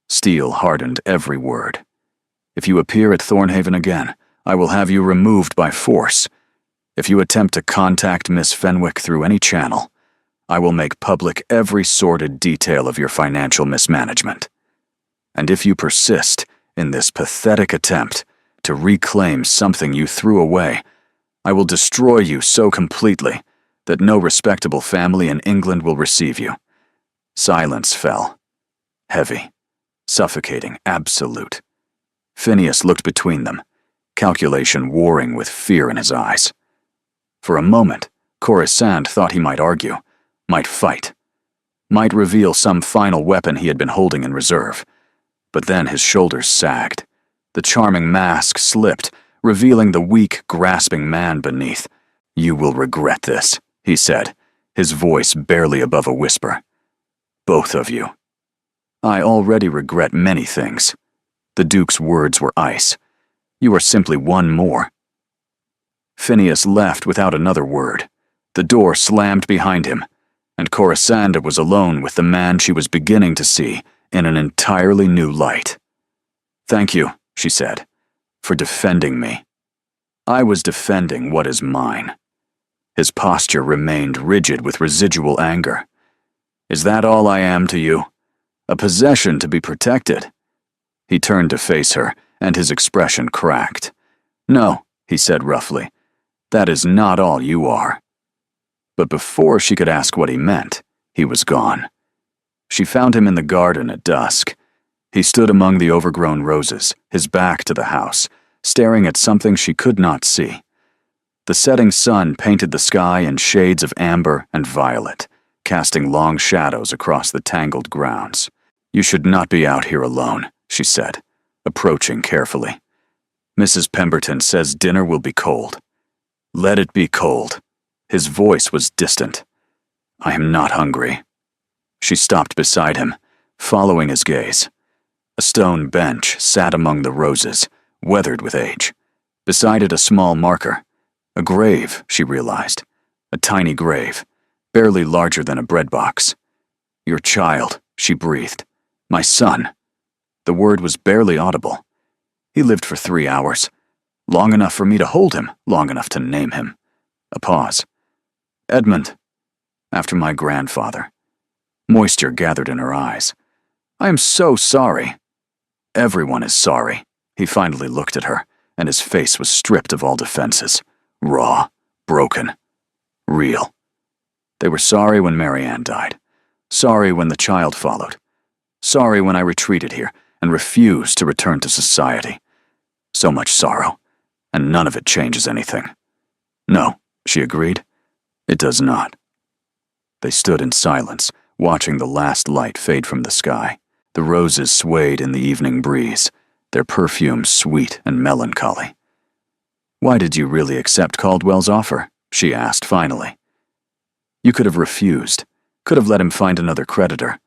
Steel hardened every word. "If you appear at Thornhaven again, I will have you removed by force. If you attempt to contact Miss Fenwick through any channel, I will make public every sordid detail of your financial mismanagement. And if you persist in this pathetic attempt to reclaim something you threw away, I will destroy you so completely that no respectable family in England will receive you." Silence fell. Heavy, suffocating, absolute. Phineas looked between them, calculation warring with fear in his eyes. For a moment, Corisande thought he might argue, might fight, might reveal some final weapon he had been holding in reserve. But then his shoulders sagged. The charming mask slipped, revealing the weak, grasping man beneath. "You will regret this," he said, his voice barely above a whisper. "Both of you." "I already regret many things." The Duke's words were ice. "You are simply one more." Phineas left without another word. The door slammed behind him, and Corisande was alone with the man she was beginning to see in an entirely new light. "Thank you," she said, "for defending me." "I was defending what is mine." His posture remained rigid with residual anger. "Is that all I am to you? A possession to be protected?" He turned to face her, and his expression cracked. "No," he said roughly, "that is not all you are." But before she could ask what he meant, he was gone. She found him in the garden at dusk. He stood among the overgrown roses, his back to the house, staring at something she could not see. The setting sun painted the sky in shades of amber and violet, casting long shadows across the tangled grounds. "You should not be out here alone," she said, approaching carefully. "Mrs. Pemberton says dinner will be cold. Let it be cold." His voice was distant. "I am not hungry." She stopped beside him, following his gaze. A stone bench sat among the roses, weathered with age. Beside it a small marker. A grave, she realized. A tiny grave, barely larger than a bread box. "Your child," she breathed. "My son." The word was barely audible. "He lived for 3 hours. Long enough for me to hold him, long enough to name him." A pause. "Edmund, after my grandfather." Moisture gathered in her eyes. "I am so sorry." "Everyone is sorry." He finally looked at her, and his face was stripped of all defenses. Raw, broken, real. They were sorry when Marianne died. Sorry when the child followed. Sorry when I retreated here and refused to return to society. So much sorrow, and none of it changes anything. "No," she agreed. "It does not." They stood in silence, watching the last light fade from the sky. The roses swayed in the evening breeze, their perfume sweet and melancholy. "Why did you really accept Caldwell's offer?" she asked finally. "You could have refused, could have let him find another creditor.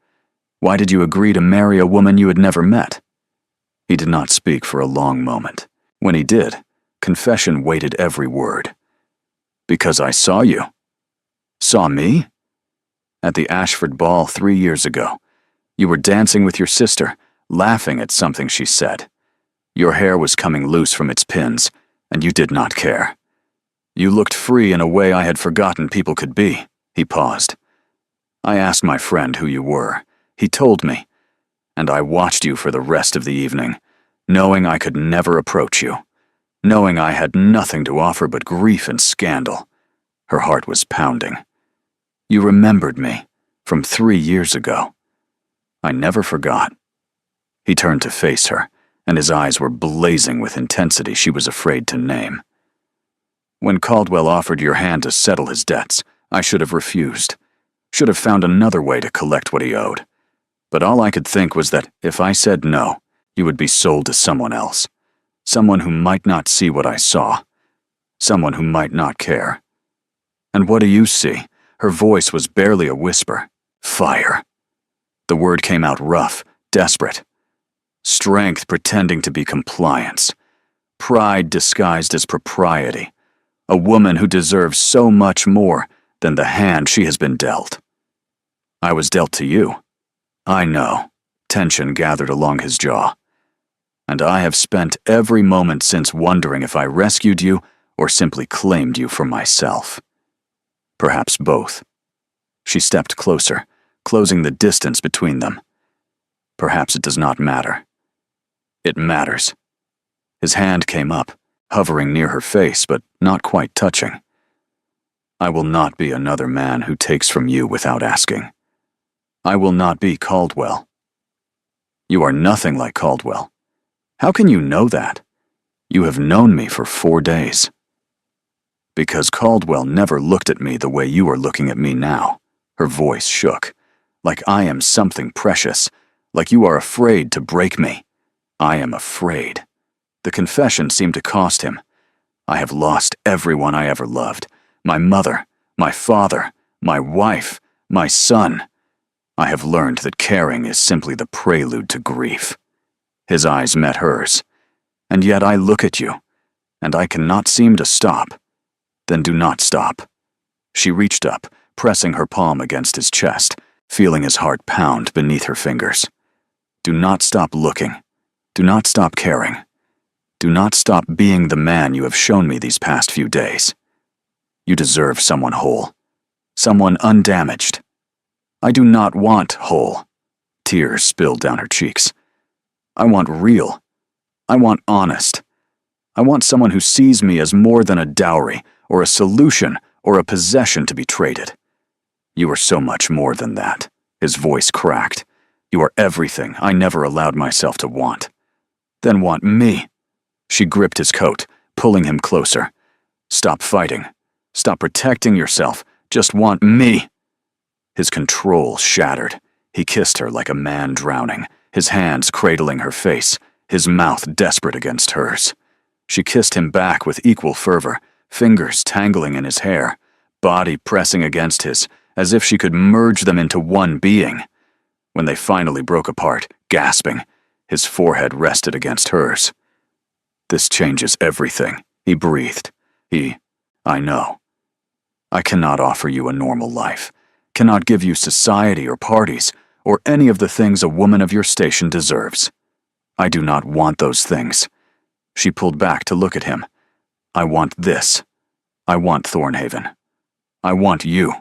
Why did you agree to marry a woman you had never met?" He did not speak for a long moment. When he did, confession weighted every word. "Because I saw you." "Saw me?" "At the Ashford ball 3 years ago. You were dancing with your sister, laughing at something she said. Your hair was coming loose from its pins, and you did not care. You looked free in a way I had forgotten people could be." He paused. "I asked my friend who you were. He told me, and I watched you for the rest of the evening, knowing I could never approach you, knowing I had nothing to offer but grief and scandal." Her heart was pounding. "You remembered me, from 3 years ago." "I never forgot." He turned to face her, and his eyes were blazing with intensity she was afraid to name. "When Caldwell offered your hand to settle his debts, I should have refused. Should have found another way to collect what he owed. But all I could think was that if I said no, you would be sold to someone else. Someone who might not see what I saw. Someone who might not care. And what do you see?" Her voice was barely a whisper. "Fire." The word came out rough, desperate. Strength pretending to be compliance. Pride disguised as propriety. A woman who deserves so much more than the hand she has been dealt. I was dealt to you. I know. Tension gathered along his jaw. And I have spent every moment since wondering if I rescued you or simply claimed you for myself. Perhaps both. She stepped closer, closing the distance between them. Perhaps it does not matter. It matters. His hand came up, hovering near her face, but not quite touching. I will not be another man who takes from you without asking. I will not be Caldwell. You are nothing like Caldwell. How can you know that? You have known me for 4 days. Because Caldwell never looked at me the way you are looking at me now. Her voice shook, like I am something precious, like you are afraid to break me. I am afraid. The confession seemed to cost him. I have lost everyone I ever loved. My mother, my father, my wife, my son. I have learned that caring is simply the prelude to grief. His eyes met hers. And yet I look at you, and I cannot seem to stop. Then do not stop. She reached up, pressing her palm against his chest, feeling his heart pound beneath her fingers. Do not stop looking. Do not stop caring. Do not stop being the man you have shown me these past few days. You deserve someone whole. Someone undamaged. I do not want whole. Tears spilled down her cheeks. I want real. I want honest. I want someone who sees me as more than a dowry, or a solution, or a possession to be traded. You are so much more than that. His voice cracked. You are everything I never allowed myself to want. Then want me. She gripped his coat, pulling him closer. Stop fighting. Stop protecting yourself. Just want me. His control shattered. He kissed her like a man drowning, his hands cradling her face, his mouth desperate against hers. She kissed him back with equal fervor, fingers tangling in his hair, body pressing against his, as if she could merge them into one being. When they finally broke apart, gasping, his forehead rested against hers. This changes everything, he breathed. I know. I cannot offer you a normal life, cannot give you society or parties, or any of the things a woman of your station deserves. I do not want those things. She pulled back to look at him. I want this. I want Thornhaven. I want you.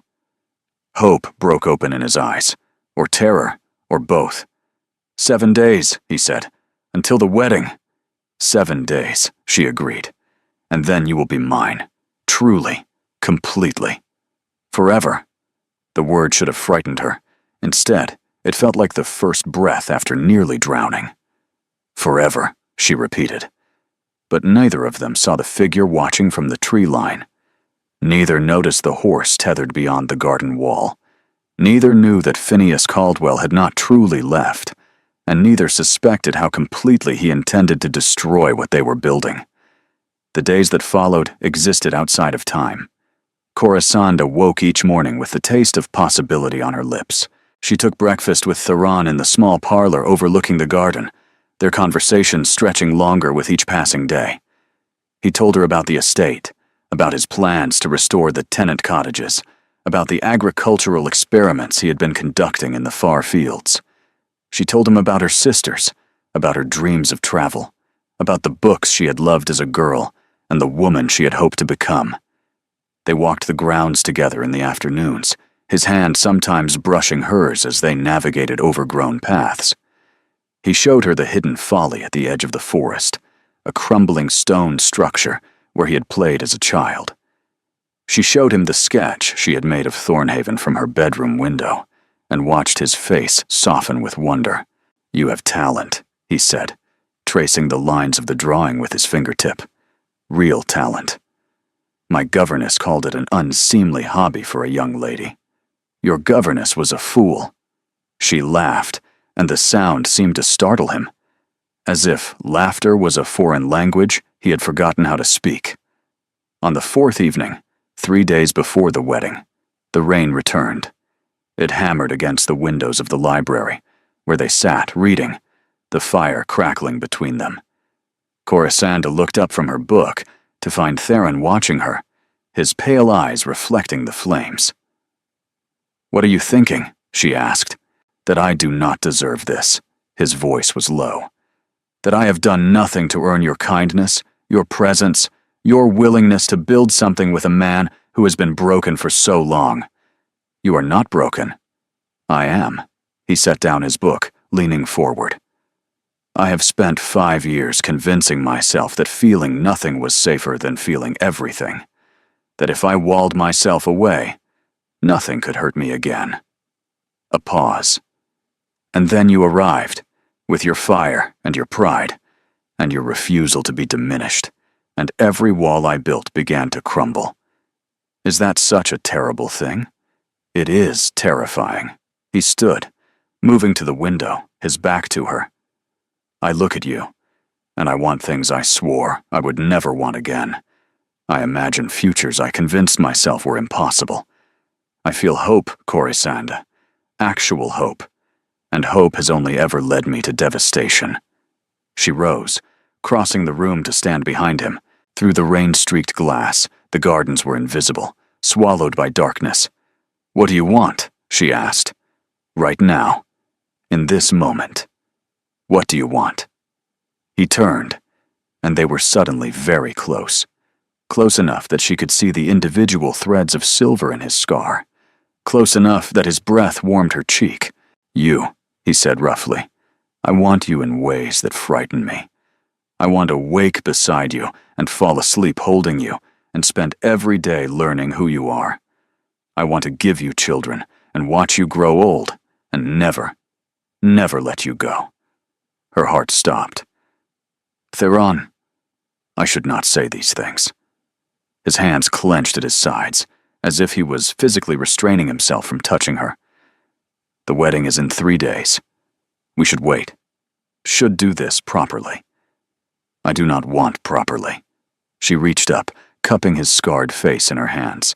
Hope broke open in his eyes, or terror, or both. 7 days, he said, until the wedding. 7 days, she agreed. And then you will be mine. Truly, completely. Forever. The word should have frightened her. Instead, it felt like the first breath after nearly drowning. Forever, she repeated. But neither of them saw the figure watching from the tree line. Neither noticed the horse tethered beyond the garden wall. Neither knew that Phineas Caldwell had not truly left, and neither suspected how completely he intended to destroy what they were building. The days that followed existed outside of time. Corisanda woke each morning with the taste of possibility on her lips. She took breakfast with Theron in the small parlor overlooking the garden, their conversations stretching longer with each passing day. He told her about the estate, about his plans to restore the tenant cottages, about the agricultural experiments he had been conducting in the far fields. She told him about her sisters, about her dreams of travel, about the books she had loved as a girl, and the woman she had hoped to become. They walked the grounds together in the afternoons, his hand sometimes brushing hers as they navigated overgrown paths. He showed her the hidden folly at the edge of the forest, a crumbling stone structure where he had played as a child. She showed him the sketch she had made of Thornhaven from her bedroom window, and watched his face soften with wonder. You have talent, he said, tracing the lines of the drawing with his fingertip. Real talent. My governess called it an unseemly hobby for a young lady. Your governess was a fool. She laughed, and the sound seemed to startle him. As if laughter was a foreign language he had forgotten how to speak. On the 4th evening, 3 days before the wedding, the rain returned. It hammered against the windows of the library, where they sat reading, the fire crackling between them. Corisanda looked up from her book to find Theron watching her, his pale eyes reflecting the flames. "What are you thinking?" she asked. "That I do not deserve this." His voice was low. "That I have done nothing to earn your kindness, your presence, your willingness to build something with a man who has been broken for so long. You are not broken." "I am." He set down his book, leaning forward. "I have spent 5 years convincing myself that feeling nothing was safer than feeling everything. That if I walled myself away, nothing could hurt me again." A pause. "And then you arrived, with your fire and your pride, and your refusal to be diminished, and every wall I built began to crumble. Is that such a terrible thing?" "It is terrifying." He stood, moving to the window, his back to her. "I look at you, and I want things I swore I would never want again. I imagine futures I convinced myself were impossible. I feel hope, Corisanda, actual hope, and hope has only ever led me to devastation." She rose, crossing the room to stand behind him. Through the rain-streaked glass, the gardens were invisible, swallowed by darkness. "What do you want?" she asked. "Right now. In this moment. What do you want?" He turned, and they were suddenly very close. Close enough that she could see the individual threads of silver in his scar. Close enough that his breath warmed her cheek. "You," he said roughly. "I want you in ways that frighten me. I want to wake beside you and fall asleep holding you and spend every day learning who you are. I want to give you children and watch you grow old and never let you go." Her heart stopped. "Theron, I should not say these things." His hands clenched at his sides, as if he was physically restraining himself from touching her. "The wedding is in 3 days. We should wait. Should do this properly." "I do not want properly." She reached up, cupping his scarred face in her hands.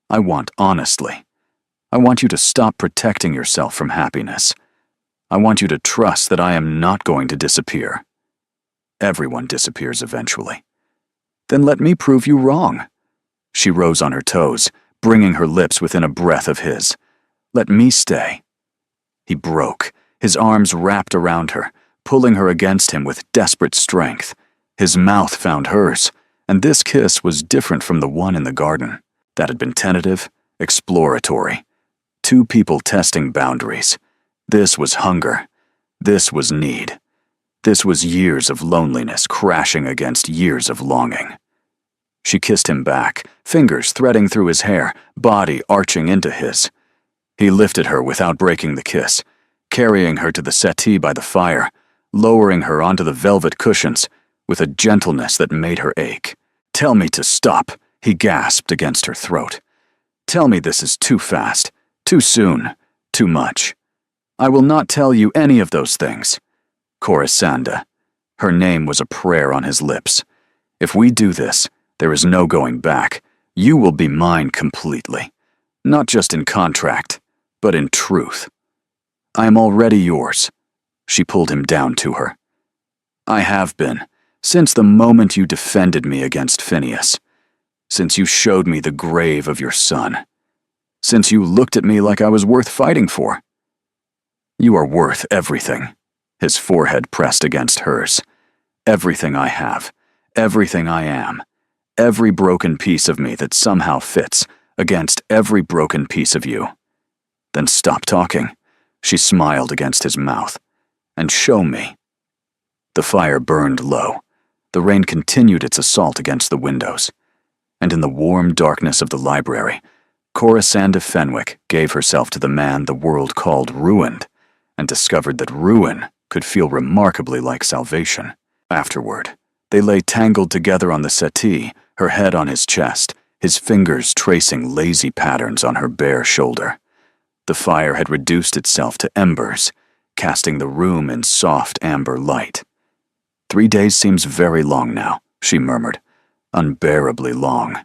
"I want honestly. I want you to stop protecting yourself from happiness. I want you to trust that I am not going to disappear. Everyone disappears eventually. Then let me prove you wrong." She rose on her toes, bringing her lips within a breath of his. "Let me stay." He broke, his arms wrapped around her, pulling her against him with desperate strength. His mouth found hers, and this kiss was different from the one in the garden. That had been tentative, exploratory. 2 people testing boundaries. This was hunger. This was need. This was years of loneliness crashing against years of longing. She kissed him back, fingers threading through his hair, body arching into his. He lifted her without breaking the kiss, carrying her to the settee by the fire, lowering her onto the velvet cushions with a gentleness that made her ache. "Tell me to stop," he gasped against her throat. "Tell me this is too fast, too soon, too much. I will not tell you any of those things." Corisanda. Her name was a prayer on his lips. "If we do this, there is no going back. You will be mine completely. Not just in contract, but in truth. I am already yours." She pulled him down to her. "I have been, since the moment you defended me against Phineas. Since you showed me the grave of your son. Since you looked at me like I was worth fighting for. You are worth everything." His forehead pressed against hers. "Everything I have, everything I am, every broken piece of me that somehow fits against every broken piece of you." "Then stop talking," she smiled against his mouth, "and show me." The fire burned low. The rain continued its assault against the windows. And in the warm darkness of the library, Corisanda Fenwick gave herself to the man the world called ruined, and discovered that ruin could feel remarkably like salvation. Afterward, they lay tangled together on the settee, her head on his chest, his fingers tracing lazy patterns on her bare shoulder. The fire had reduced itself to embers, casting the room in soft amber light. 3 days seems very long now, she murmured, unbearably long.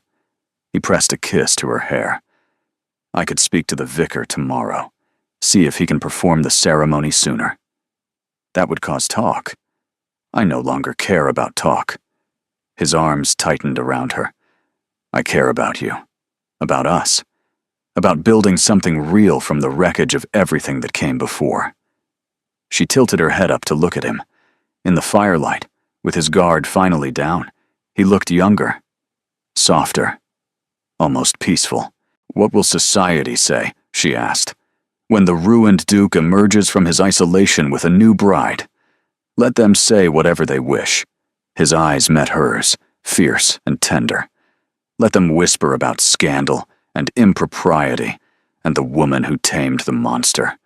He pressed a kiss to her hair. I could speak to the vicar tomorrow, see if he can perform the ceremony sooner. That would cause talk. I no longer care about talk. His arms tightened around her. I care about you. About us. About building something real from the wreckage of everything that came before. She tilted her head up to look at him. In the firelight, with his guard finally down, he looked younger. Softer. Almost peaceful. What will society say, she asked, when the ruined Duke emerges from his isolation with a new bride? Let them say whatever they wish. His eyes met hers, fierce and tender. Let them whisper about scandal and impropriety and the woman who tamed the monster.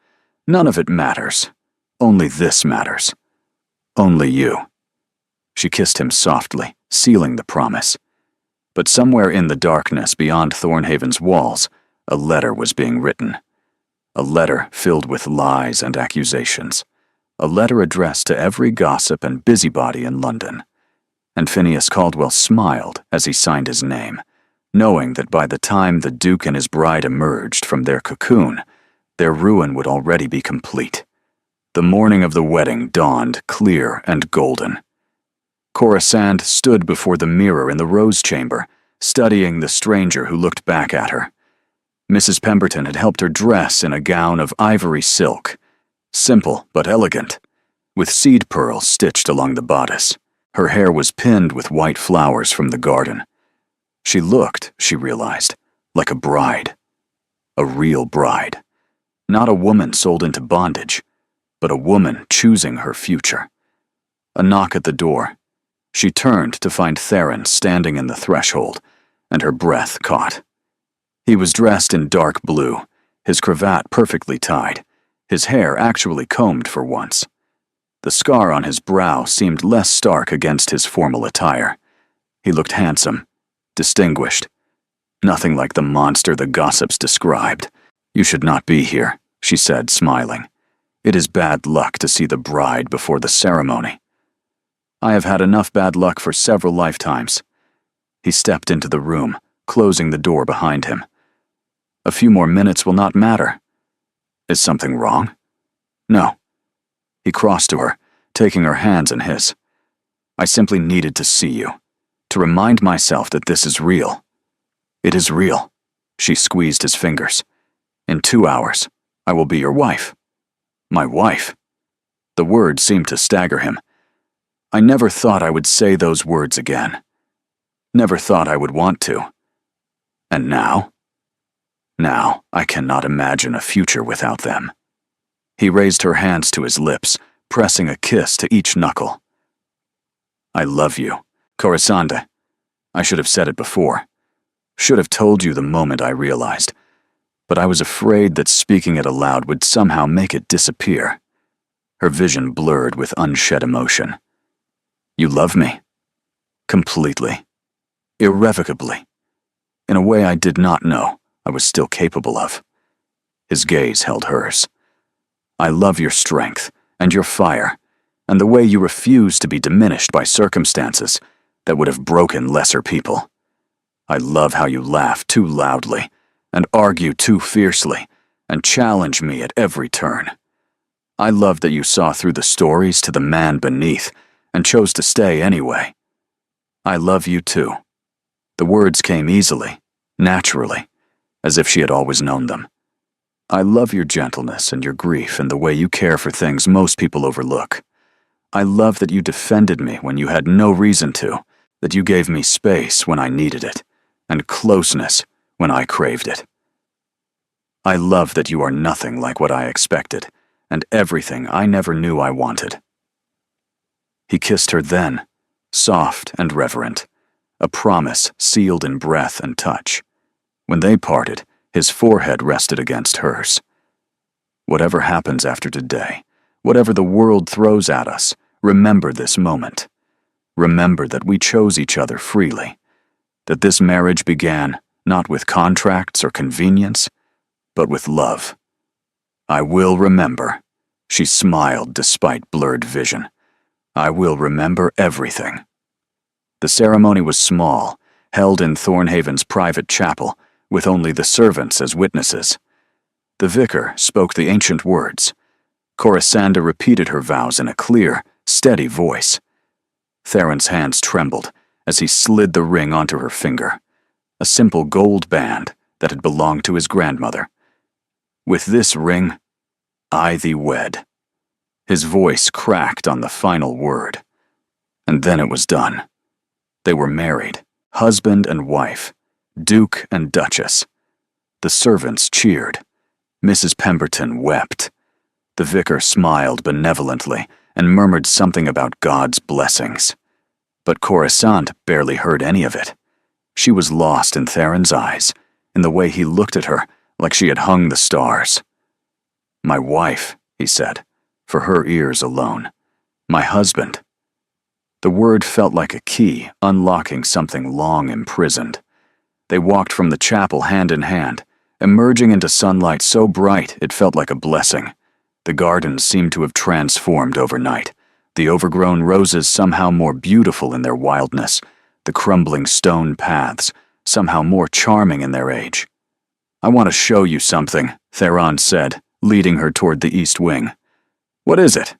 None of it matters. Only this matters. Only you. She kissed him softly, sealing the promise. But somewhere in the darkness beyond Thornhaven's walls, a letter was being written. A letter filled with lies and accusations. A letter addressed to every gossip and busybody in London. And Phineas Caldwell smiled as he signed his name, knowing that by the time the Duke and his bride emerged from their cocoon, their ruin would already be complete. The morning of the wedding dawned clear and golden. Corisande stood before the mirror in the rose chamber, studying the stranger who looked back at her. Mrs. Pemberton had helped her dress in a gown of ivory silk, simple but elegant, with seed pearls stitched along the bodice. Her hair was pinned with white flowers from the garden. She looked, she realized, like a bride. A real bride. Not a woman sold into bondage, but a woman choosing her future. A knock at the door. She turned to find Theron standing in the threshold, and her breath caught. He was dressed in dark blue, his cravat perfectly tied, his hair actually combed for once. The scar on his brow seemed less stark against his formal attire. He looked handsome, distinguished. Nothing like the monster the gossips described. You should not be here, she said, smiling. It is bad luck to see the bride before the ceremony. I have had enough bad luck for several lifetimes. He stepped into the room, closing the door behind him. A few more minutes will not matter. Is something wrong? No. He crossed to her, taking her hands in his. I simply needed to see you, to remind myself that this is real. It is real. She squeezed his fingers. In 2 hours, I will be your wife. My wife. The words seemed to stagger him. I never thought I would say those words again. Never thought I would want to. And now? Now, I cannot imagine a future without them. He raised her hands to his lips, pressing a kiss to each knuckle. I love you, Corisande. I should have said it before. Should have told you the moment I realized. But I was afraid that speaking it aloud would somehow make it disappear. Her vision blurred with unshed emotion. You love me? Completely. Irrevocably. In a way I did not know I was still capable of. His gaze held hers. I love your strength and your fire, and the way you refuse to be diminished by circumstances that would have broken lesser people. I love how you laugh too loudly, and argue too fiercely, and challenge me at every turn. I love that you saw through the stories to the man beneath, and chose to stay anyway. I love you too. The words came easily, naturally, as if she had always known them. I love your gentleness and your grief and the way you care for things most people overlook. I love that you defended me when you had no reason to, that you gave me space when I needed it, and closeness when I craved it. I love that you are nothing like what I expected, and everything I never knew I wanted. He kissed her then, soft and reverent, a promise sealed in breath and touch. When they parted, his forehead rested against hers. Whatever happens after today, whatever the world throws at us, remember this moment. Remember that we chose each other freely, that this marriage began not with contracts or convenience, but with love. I will remember. She smiled despite blurred vision. I will remember everything. The ceremony was small, held in Thornhaven's private chapel, with only the servants as witnesses. The vicar spoke the ancient words. Corisanda repeated her vows in a clear, steady voice. Theron's hands trembled as he slid the ring onto her finger, a simple gold band that had belonged to his grandmother. With this ring, I thee wed. His voice cracked on the final word. And then it was done. They were married, husband and wife, Duke and Duchess. The servants cheered. Mrs. Pemberton wept. The vicar smiled benevolently and murmured something about God's blessings. But Corisande barely heard any of it. She was lost in Theron's eyes, in the way he looked at her like she had hung the stars. My wife, he said, for her ears alone. My husband. The word felt like a key, unlocking something long imprisoned. They walked from the chapel hand in hand, emerging into sunlight so bright it felt like a blessing. The gardens seemed to have transformed overnight, the overgrown roses somehow more beautiful in their wildness, the crumbling stone paths somehow more charming in their age. I want to show you something, Theron said, leading her toward the east wing. What is it?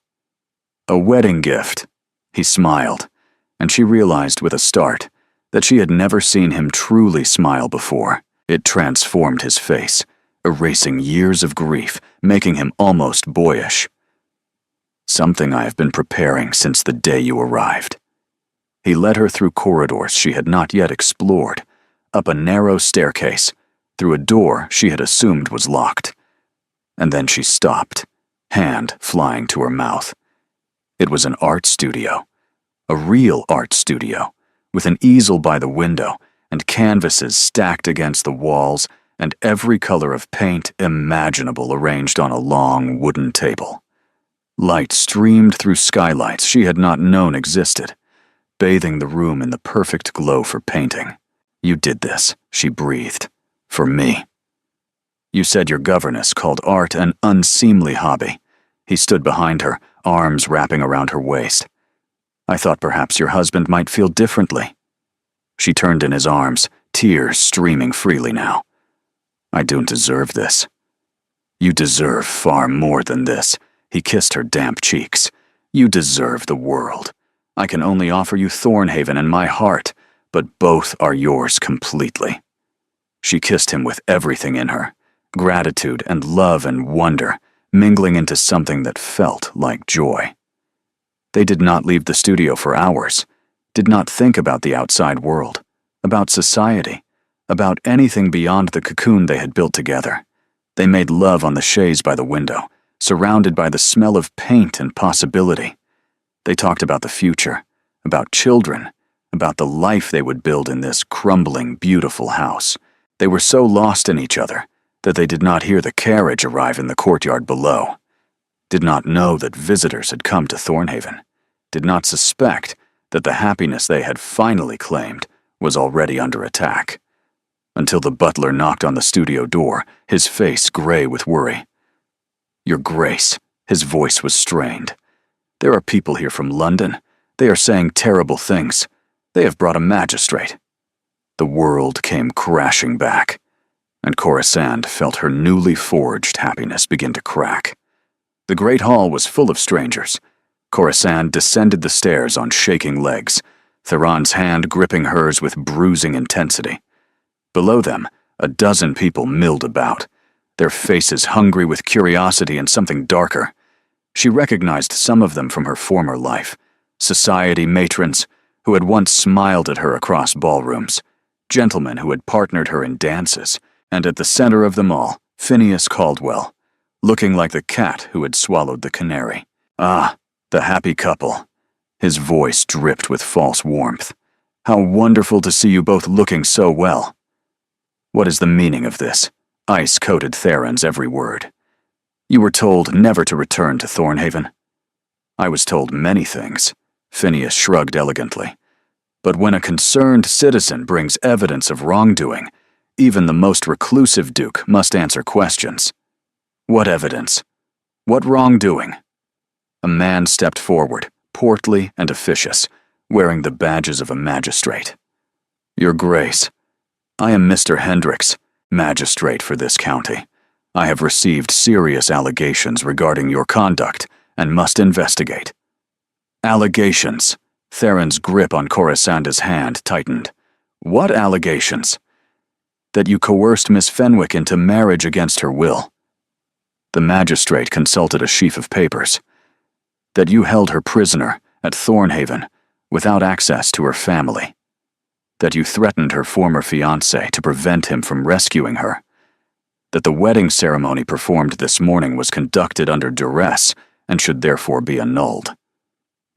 A wedding gift. He smiled, and she realized with a start that she had never seen him truly smile before. It transformed his face, erasing years of grief, making him almost boyish. Something I have been preparing since the day you arrived. He led her through corridors she had not yet explored, up a narrow staircase, through a door she had assumed was locked. And then she stopped, hand flying to her mouth. It was an art studio, a real art studio, with an easel by the window and canvases stacked against the walls and every color of paint imaginable arranged on a long wooden table. Light streamed through skylights she had not known existed, bathing the room in the perfect glow for painting. You did this, she breathed, for me. You said your governess called art an unseemly hobby. He stood behind her, arms wrapping around her waist. I thought perhaps your husband might feel differently. She turned in his arms, tears streaming freely now. I don't deserve this. You deserve far more than this. He kissed her damp cheeks. You deserve the world. I can only offer you Thornhaven and my heart, but both are yours completely. She kissed him with everything in her, gratitude and love and wonder, mingling into something that felt like joy. They did not leave the studio for hours, did not think about the outside world, about society, about anything beyond the cocoon they had built together. They made love on the chaise by the window, surrounded by the smell of paint and possibility. They talked about the future, about children, about the life they would build in this crumbling, beautiful house. They were so lost in each other that they did not hear the carriage arrive in the courtyard below, did not know that visitors had come to Thornhaven, did not suspect that the happiness they had finally claimed was already under attack, until the butler knocked on the studio door, his face gray with worry. Your Grace, his voice was strained. There are people here from London. They are saying terrible things. They have brought a magistrate. The world came crashing back, and Corisande felt her newly forged happiness begin to crack. The great hall was full of strangers. Corisande descended the stairs on shaking legs, Theron's hand gripping hers with bruising intensity. Below them, a dozen people milled about, their faces hungry with curiosity and something darker. She recognized some of them from her former life, society matrons who had once smiled at her across ballrooms, gentlemen who had partnered her in dances, and at the center of them all, Phineas Caldwell, looking like the cat who had swallowed the canary. Ah, the happy couple. His voice dripped with false warmth. How wonderful to see you both looking so well. What is the meaning of this? Ice coated Theron's every word. You were told never to return to Thornhaven. I was told many things, Phineas shrugged elegantly. But when a concerned citizen brings evidence of wrongdoing, even the most reclusive duke must answer questions. What evidence? What wrongdoing? A man stepped forward, portly and officious, wearing the badges of a magistrate. Your Grace, I am Mr. Hendricks, magistrate for this county. I have received serious allegations regarding your conduct and must investigate. Allegations. Theron's grip on Corasanda's hand tightened. What allegations? That you coerced Miss Fenwick into marriage against her will. The magistrate consulted a sheaf of papers. That you held her prisoner at Thornhaven without access to her family. That you threatened her former fiancé to prevent him from rescuing her. That the wedding ceremony performed this morning was conducted under duress and should therefore be annulled.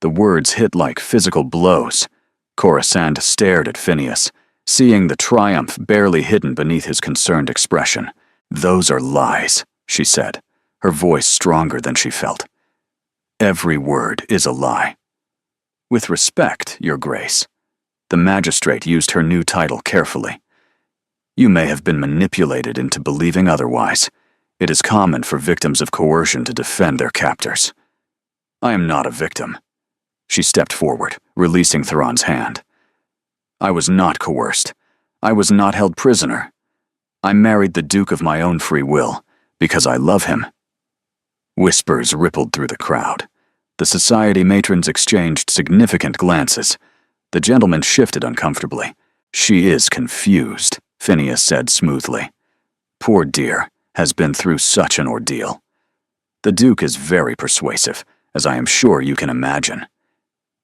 The words hit like physical blows. Corisande stared at Phineas, seeing the triumph barely hidden beneath his concerned expression. Those are lies, she said, her voice stronger than she felt. Every word is a lie. With respect, Your Grace. The magistrate used her new title carefully. You may have been manipulated into believing otherwise. It is common for victims of coercion to defend their captors. I am not a victim. She stepped forward, releasing Theron's hand. I was not coerced. I was not held prisoner. I married the Duke of my own free will, because I love him. Whispers rippled through the crowd. The society matrons exchanged significant glances. The gentleman shifted uncomfortably. She is confused, Phineas said smoothly. Poor dear has been through such an ordeal. The Duke is very persuasive, as I am sure you can imagine.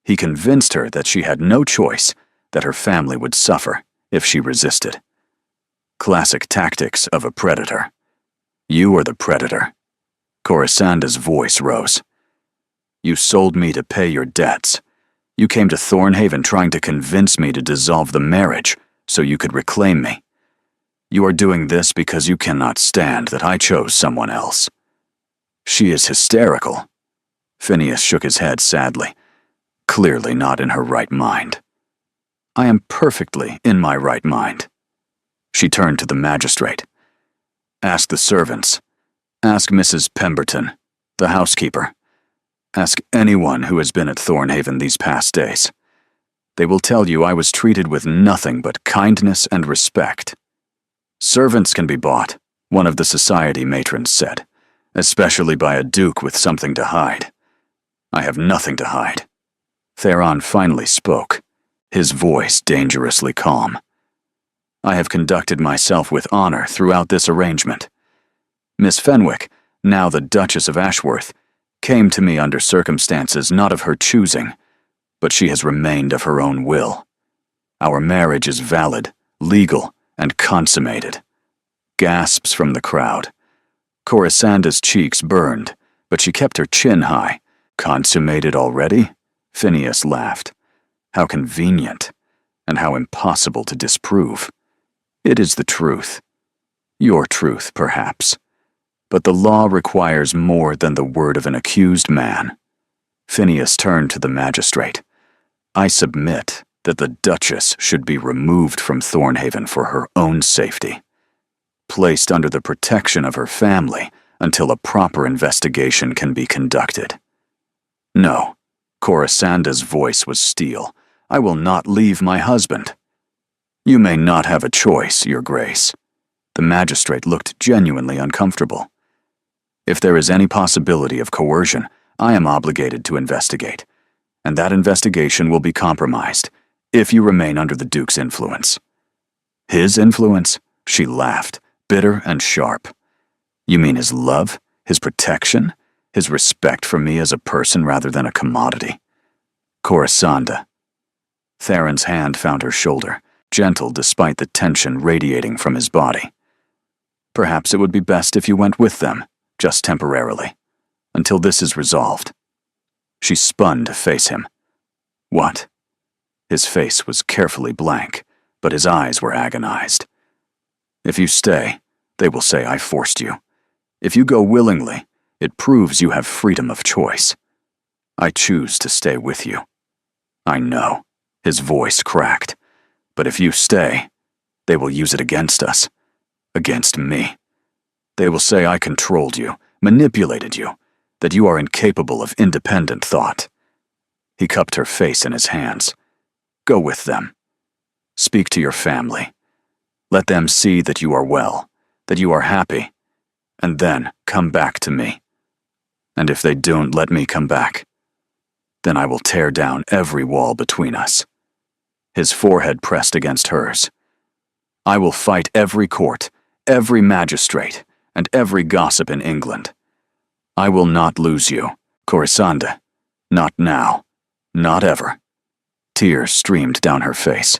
He convinced her that she had no choice, that her family would suffer if she resisted. Classic tactics of a predator. You are the predator. Corisanda's voice rose. You sold me to pay your debts. You came to Thornhaven trying to convince me to dissolve the marriage so you could reclaim me. You are doing this because you cannot stand that I chose someone else. She is hysterical. Phineas shook his head sadly. Clearly not in her right mind. I am perfectly in my right mind. She turned to the magistrate. Ask the servants. Ask Mrs. Pemberton, the housekeeper. Ask anyone who has been at Thornhaven these past days. They will tell you I was treated with nothing but kindness and respect. Servants can be bought, one of the society matrons said, especially by a duke with something to hide. I have nothing to hide. Theron finally spoke, his voice dangerously calm. I have conducted myself with honor throughout this arrangement. Miss Fenwick, now the Duchess of Ashworth, came to me under circumstances not of her choosing, but she has remained of her own will. Our marriage is valid, legal, and consummated. Gasps from the crowd. Corisanda's cheeks burned, but she kept her chin high. Consummated already? Phineas laughed. How convenient, and how impossible to disprove. It is the truth. Your truth, perhaps. But the law requires more than the word of an accused man. Phineas turned to the magistrate. I submit that the Duchess should be removed from Thornhaven for her own safety, placed under the protection of her family until a proper investigation can be conducted. No, Corisanda's voice was steel. I will not leave my husband. You may not have a choice, Your Grace. The magistrate looked genuinely uncomfortable. If there is any possibility of coercion, I am obligated to investigate, and that investigation will be compromised if you remain under the Duke's influence. His influence? She laughed, bitter and sharp. You mean his love, his protection, his respect for me as a person rather than a commodity? Corisanda. Theron's hand found her shoulder, gentle despite the tension radiating from his body. Perhaps it would be best if you went with them, just temporarily, until this is resolved. She spun to face him. What? His face was carefully blank, but his eyes were agonized. If you stay, they will say I forced you. If you go willingly, it proves you have freedom of choice. I choose to stay with you. I know, his voice cracked, but if you stay, they will use it against us, against me. They will say I controlled you, manipulated you, that you are incapable of independent thought. He cupped her face in his hands. Go with them. Speak to your family. Let them see that you are well, that you are happy, and then come back to me. And if they don't let me come back, then I will tear down every wall between us." His forehead pressed against hers. "I will fight every court, every magistrate, and every gossip in England. I will not lose you, Corisande. Not now. Not ever." Tears streamed down her face.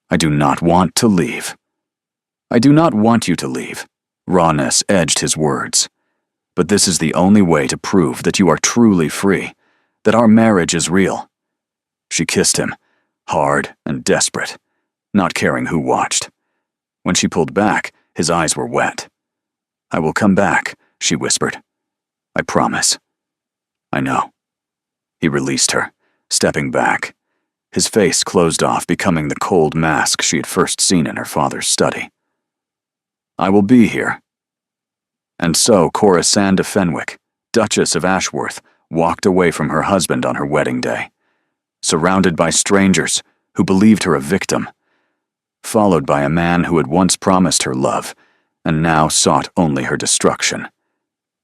"I do not want to leave." "I do not want you to leave." Rawness edged his words. "But this is the only way to prove that you are truly free, that our marriage is real." She kissed him, hard and desperate, not caring who watched. When she pulled back, his eyes were wet. "I will come back," she whispered. "I promise." "I know." He released her, stepping back. His face closed off, becoming the cold mask she had first seen in her father's study. "I will be here." And so Corisande Fenwick, Duchess of Ashworth, walked away from her husband on her wedding day, surrounded by strangers who believed her a victim, followed by a man who had once promised her love and now sought only her destruction.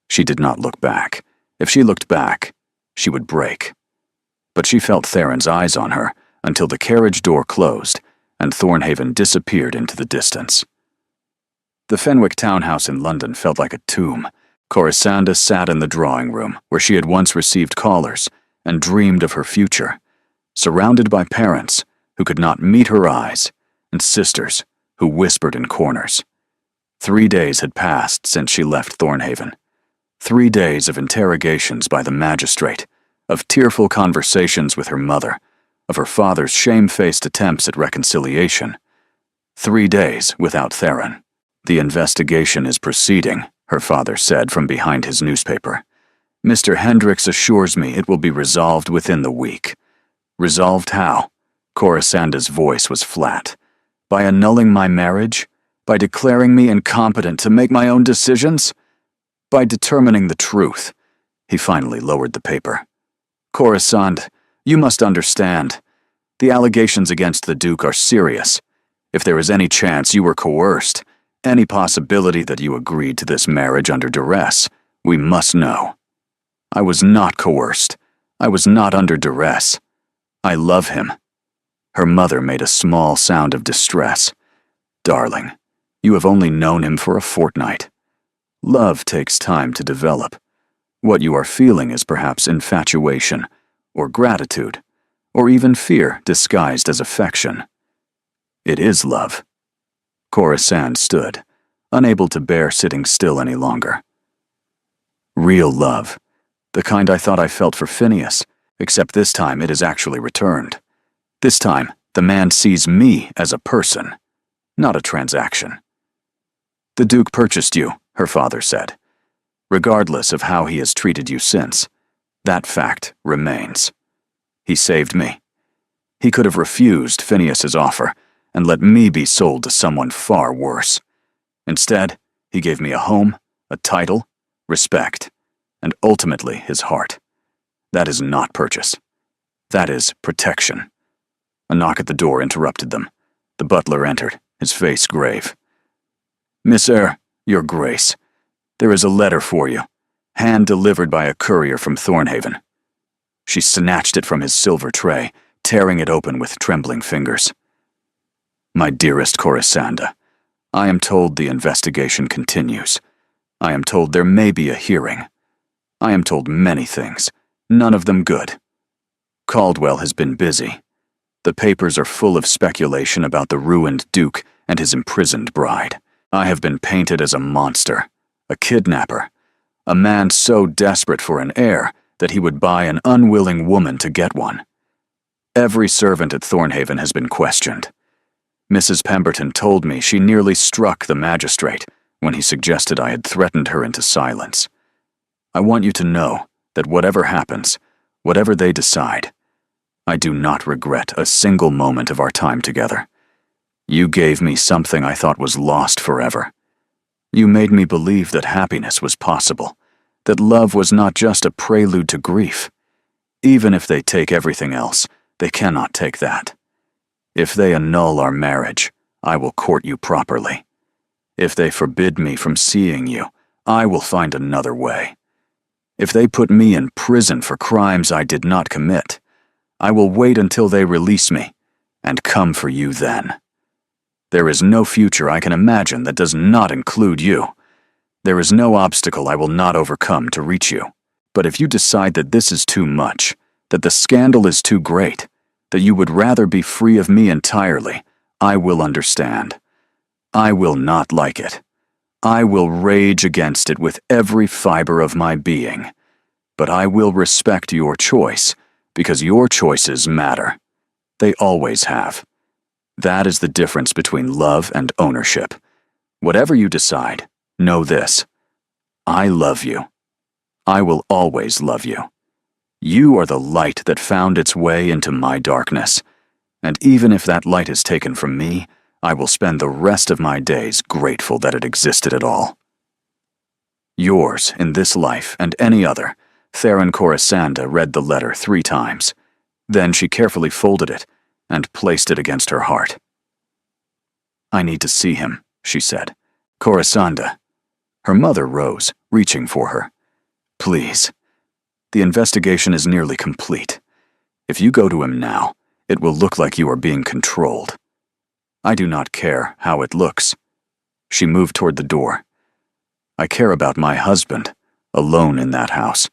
She did not look back. If she looked back, she would break. But she felt Theron's eyes on her until the carriage door closed and Thornhaven disappeared into the distance. The Fenwick townhouse in London felt like a tomb. Corisande sat in the drawing room where she had once received callers and dreamed of her future, surrounded by parents who could not meet her eyes and sisters who whispered in corners. 3 days had passed since she left Thornhaven. 3 days of interrogations by the magistrate, of tearful conversations with her mother, of her father's shame-faced attempts at reconciliation. 3 days without Theron. "The investigation is proceeding," her father said from behind his newspaper. "Mr. Hendricks assures me it will be resolved within the week." "Resolved how?" Corisande's voice was flat. "By annulling my marriage? By declaring me incompetent to make my own decisions? By determining the truth?" He finally lowered the paper. "Corisande, you must understand. The allegations against the Duke are serious. If there is any chance you were coerced, any possibility that you agreed to this marriage under duress, we must know." "I was not coerced. I was not under duress. I love him." Her mother made a small sound of distress. "Darling, you have only known him for a fortnight. Love takes time to develop. What you are feeling is perhaps infatuation, or gratitude, or even fear disguised as affection. It is love." Corisande stood, unable to bear sitting still any longer. "Real love. The kind I thought I felt for Phineas, except this time it has actually returned. This time, the man sees me as a person, not a transaction." "The Duke purchased you," her father said. "Regardless of how he has treated you since, that fact remains. He saved me. He could have refused Phineas's offer and let me be sold to someone far worse. Instead, he gave me a home, a title, respect, and ultimately his heart. That is not purchase. That is protection." A knock at the door interrupted them. The butler entered, his face grave. "Miss Eyre, your grace, there is a letter for you, hand-delivered by a courier from Thornhaven." She snatched it from his silver tray, tearing it open with trembling fingers. "My dearest Corisande, I am told the investigation continues. I am told there may be a hearing. I am told many things, none of them good. Caldwell has been busy. The papers are full of speculation about the ruined Duke and his imprisoned bride. I have been painted as a monster, a kidnapper, a man so desperate for an heir that he would buy an unwilling woman to get one. Every servant at Thornhaven has been questioned. Mrs. Pemberton told me she nearly struck the magistrate when he suggested I had threatened her into silence. I want you to know that whatever happens, whatever they decide, I do not regret a single moment of our time together. You gave me something I thought was lost forever. You made me believe that happiness was possible, that love was not just a prelude to grief. Even if they take everything else, they cannot take that. If they annul our marriage, I will court you properly. If they forbid me from seeing you, I will find another way. If they put me in prison for crimes I did not commit, I will wait until they release me and come for you then. There is no future I can imagine that does not include you. There is no obstacle I will not overcome to reach you. But if you decide that this is too much, that the scandal is too great, that you would rather be free of me entirely, I will understand. I will not like it. I will rage against it with every fiber of my being. But I will respect your choice, because your choices matter. They always have. That is the difference between love and ownership. Whatever you decide, know this. I love you. I will always love you. You are the light that found its way into my darkness, and even if that light is taken from me, I will spend the rest of my days grateful that it existed at all. Yours, in this life and any other, Theron Corisanda read the letter 3 times. Then she carefully folded it and placed it against her heart. I need to see him, she said. Corisanda. Her mother rose, reaching for her. Please. The investigation is nearly complete. If you go to him now, it will look like you are being controlled. I do not care how it looks. She moved toward the door. I care about my husband, alone in that house,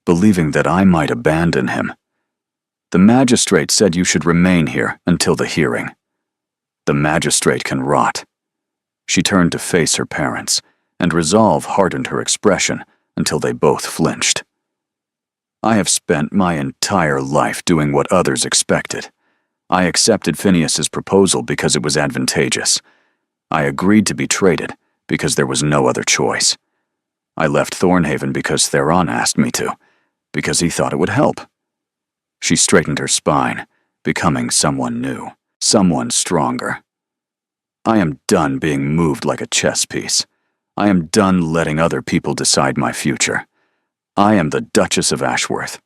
believing that I might abandon him. The magistrate said you should remain here until the hearing. The magistrate can rot. She turned to face her parents, and resolve hardened her expression until they both flinched. I have spent my entire life doing what others expected. I accepted Phineas's proposal because it was advantageous. I agreed to be traded because there was no other choice. I left Thornhaven because Theron asked me to, because he thought it would help. She straightened her spine, becoming someone new, someone stronger. I am done being moved like a chess piece. I am done letting other people decide my future. I am the Duchess of Ashworth,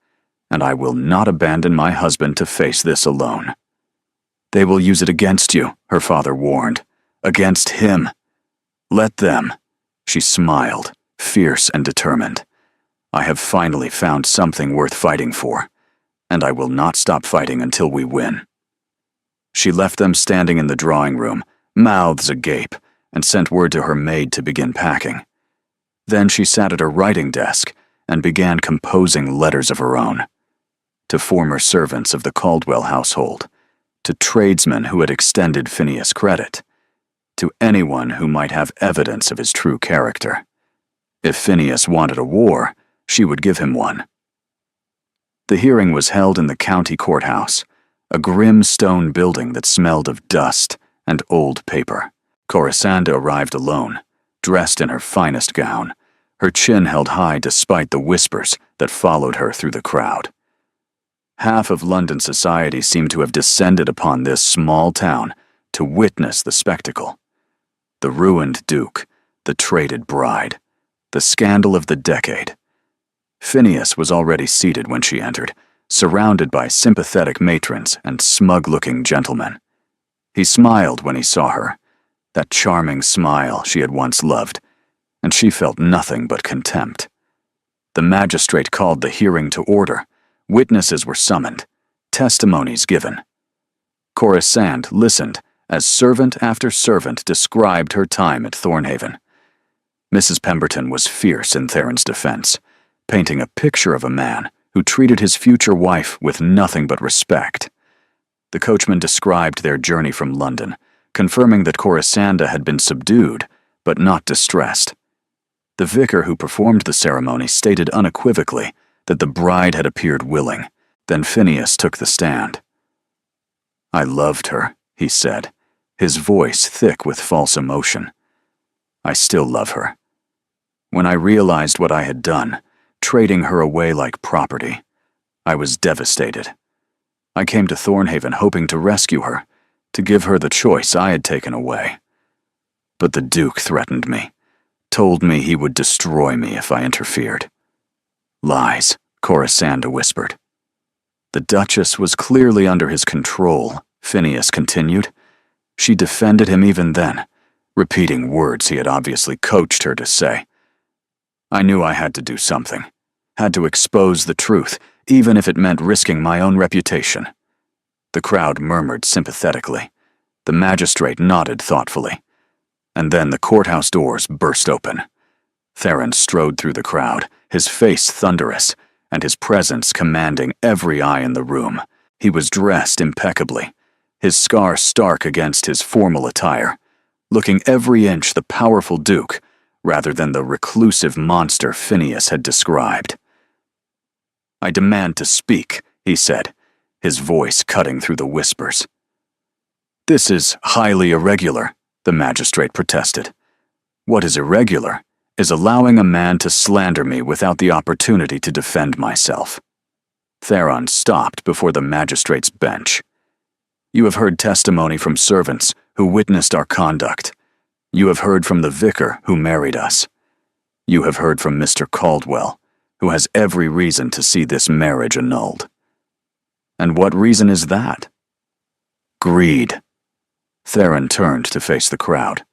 and I will not abandon my husband to face this alone. They will use it against you, her father warned. Against him. Let them. She smiled, fierce and determined. I have finally found something worth fighting for, and I will not stop fighting until we win. She left them standing in the drawing room, mouths agape, and sent word to her maid to begin packing. Then she sat at her writing desk and began composing letters of her own. To former servants of the Caldwell household, to tradesmen who had extended Phineas credit, to anyone who might have evidence of his true character. If Phineas wanted a war, she would give him one. The hearing was held in the county courthouse, a grim stone building that smelled of dust and old paper. Corisanda arrived alone, dressed in her finest gown, her chin held high despite the whispers that followed her through the crowd. Half of London society seemed to have descended upon this small town to witness the spectacle. The ruined duke, the traded bride, the scandal of the decade. Phineas was already seated when she entered, surrounded by sympathetic matrons and smug-looking gentlemen. He smiled when he saw her, that charming smile she had once loved, and she felt nothing but contempt. The magistrate called the hearing to order. Witnesses were summoned, testimonies given. Corisanda listened as servant after servant described her time at Thornhaven. Mrs. Pemberton was fierce in Theron's defense, painting a picture of a man who treated his future wife with nothing but respect. The coachman described their journey from London, confirming that Corisanda had been subdued, but not distressed. The vicar who performed the ceremony stated unequivocally that the bride had appeared willing. Then Phineas took the stand. I loved her, he said, his voice thick with false emotion. I still love her. When I realized what I had done, trading her away like property, I was devastated. I came to Thornhaven hoping to rescue her, to give her the choice I had taken away. But the Duke threatened me, told me he would destroy me if I interfered. Lies, Corisanda whispered. The Duchess was clearly under his control, Phineas continued. She defended him even then, repeating words he had obviously coached her to say. I knew I had to do something. Had to expose the truth, even if it meant risking my own reputation. The crowd murmured sympathetically. The magistrate nodded thoughtfully. And then the courthouse doors burst open. Theron strode through the crowd, his face thunderous, and his presence commanding every eye in the room. He was dressed impeccably, his scar stark against his formal attire, looking every inch the powerful Duke, rather than the reclusive monster Phineas had described. "I demand to speak," he said, his voice cutting through the whispers. "This is highly irregular," the magistrate protested. "What is irregular is allowing a man to slander me without the opportunity to defend myself." Theron stopped before the magistrate's bench. "You have heard testimony from servants who witnessed our conduct. You have heard from the vicar who married us. You have heard from Mr. Caldwell, who has every reason to see this marriage annulled. And what reason is that? Greed." Theron turned to face the crowd.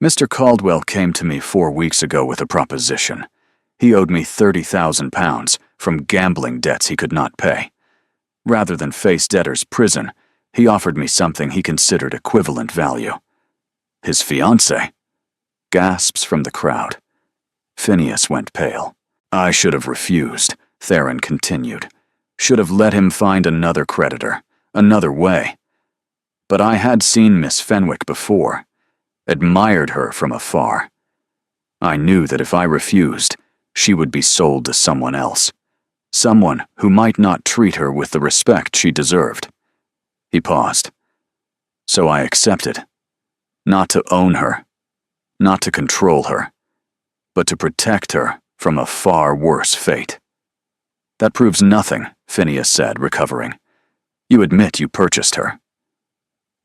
"Mr. Caldwell came to me 4 weeks ago with a proposition. He owed me £30,000 from gambling debts he could not pay. Rather than face debtor's prison, he offered me something he considered equivalent value. His fiancée." Gasps from the crowd. Phineas went pale. "I should have refused," Theron continued. "Should have let him find another creditor, another way. But I had seen Miss Fenwick before, admired her from afar. I knew that if I refused, she would be sold to someone else, someone who might not treat her with the respect she deserved." He paused. "So I accepted. Not to own her, not to control her, but to protect her from a far worse fate." "That proves nothing," Phineas said, recovering. "You admit you purchased her."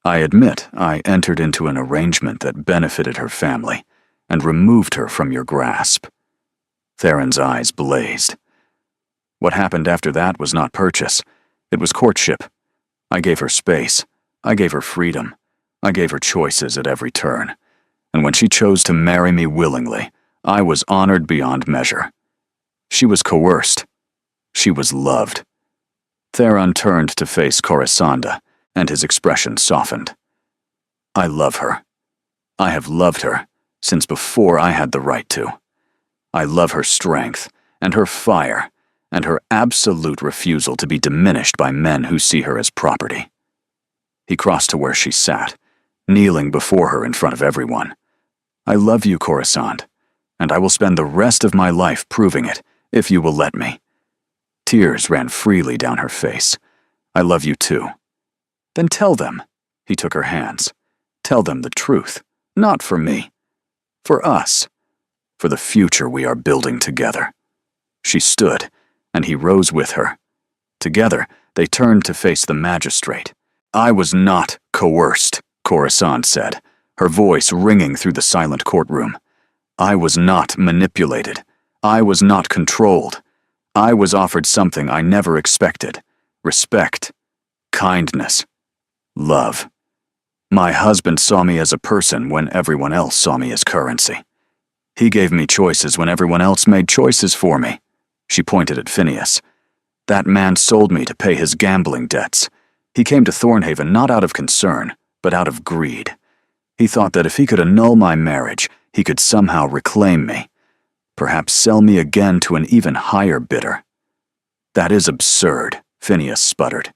"I admit I entered into an arrangement that benefited her family and removed her from your grasp." Theron's eyes blazed. "What happened after that was not purchase. It was courtship. I gave her space. I gave her freedom. I gave her choices at every turn. And when she chose to marry me willingly, I was honored beyond measure. She was coerced. She was loved." Theron turned to face Corisanda, and his expression softened. "I love her. I have loved her since before I had the right to. I love her strength, and her fire, and her absolute refusal to be diminished by men who see her as property." He crossed to where she sat, kneeling before her in front of everyone. "I love you, Corisande, and I will spend the rest of my life proving it, if you will let me." Tears ran freely down her face. "I love you too." "Then tell them." He took her hands. "Tell them the truth. Not for me. For us. For the future we are building together." She stood, and he rose with her. Together, they turned to face the magistrate. "I was not coerced," Corisande said, her voice ringing through the silent courtroom. "I was not manipulated. I was not controlled. I was offered something I never expected. Respect. Kindness. Love. My husband saw me as a person when everyone else saw me as currency. He gave me choices when everyone else made choices for me." She pointed at Phineas. "That man sold me to pay his gambling debts. He came to Thornhaven not out of concern, but out of greed. He thought that if he could annul my marriage, he could somehow reclaim me. Perhaps sell me again to an even higher bidder." "That is absurd," Phineas sputtered.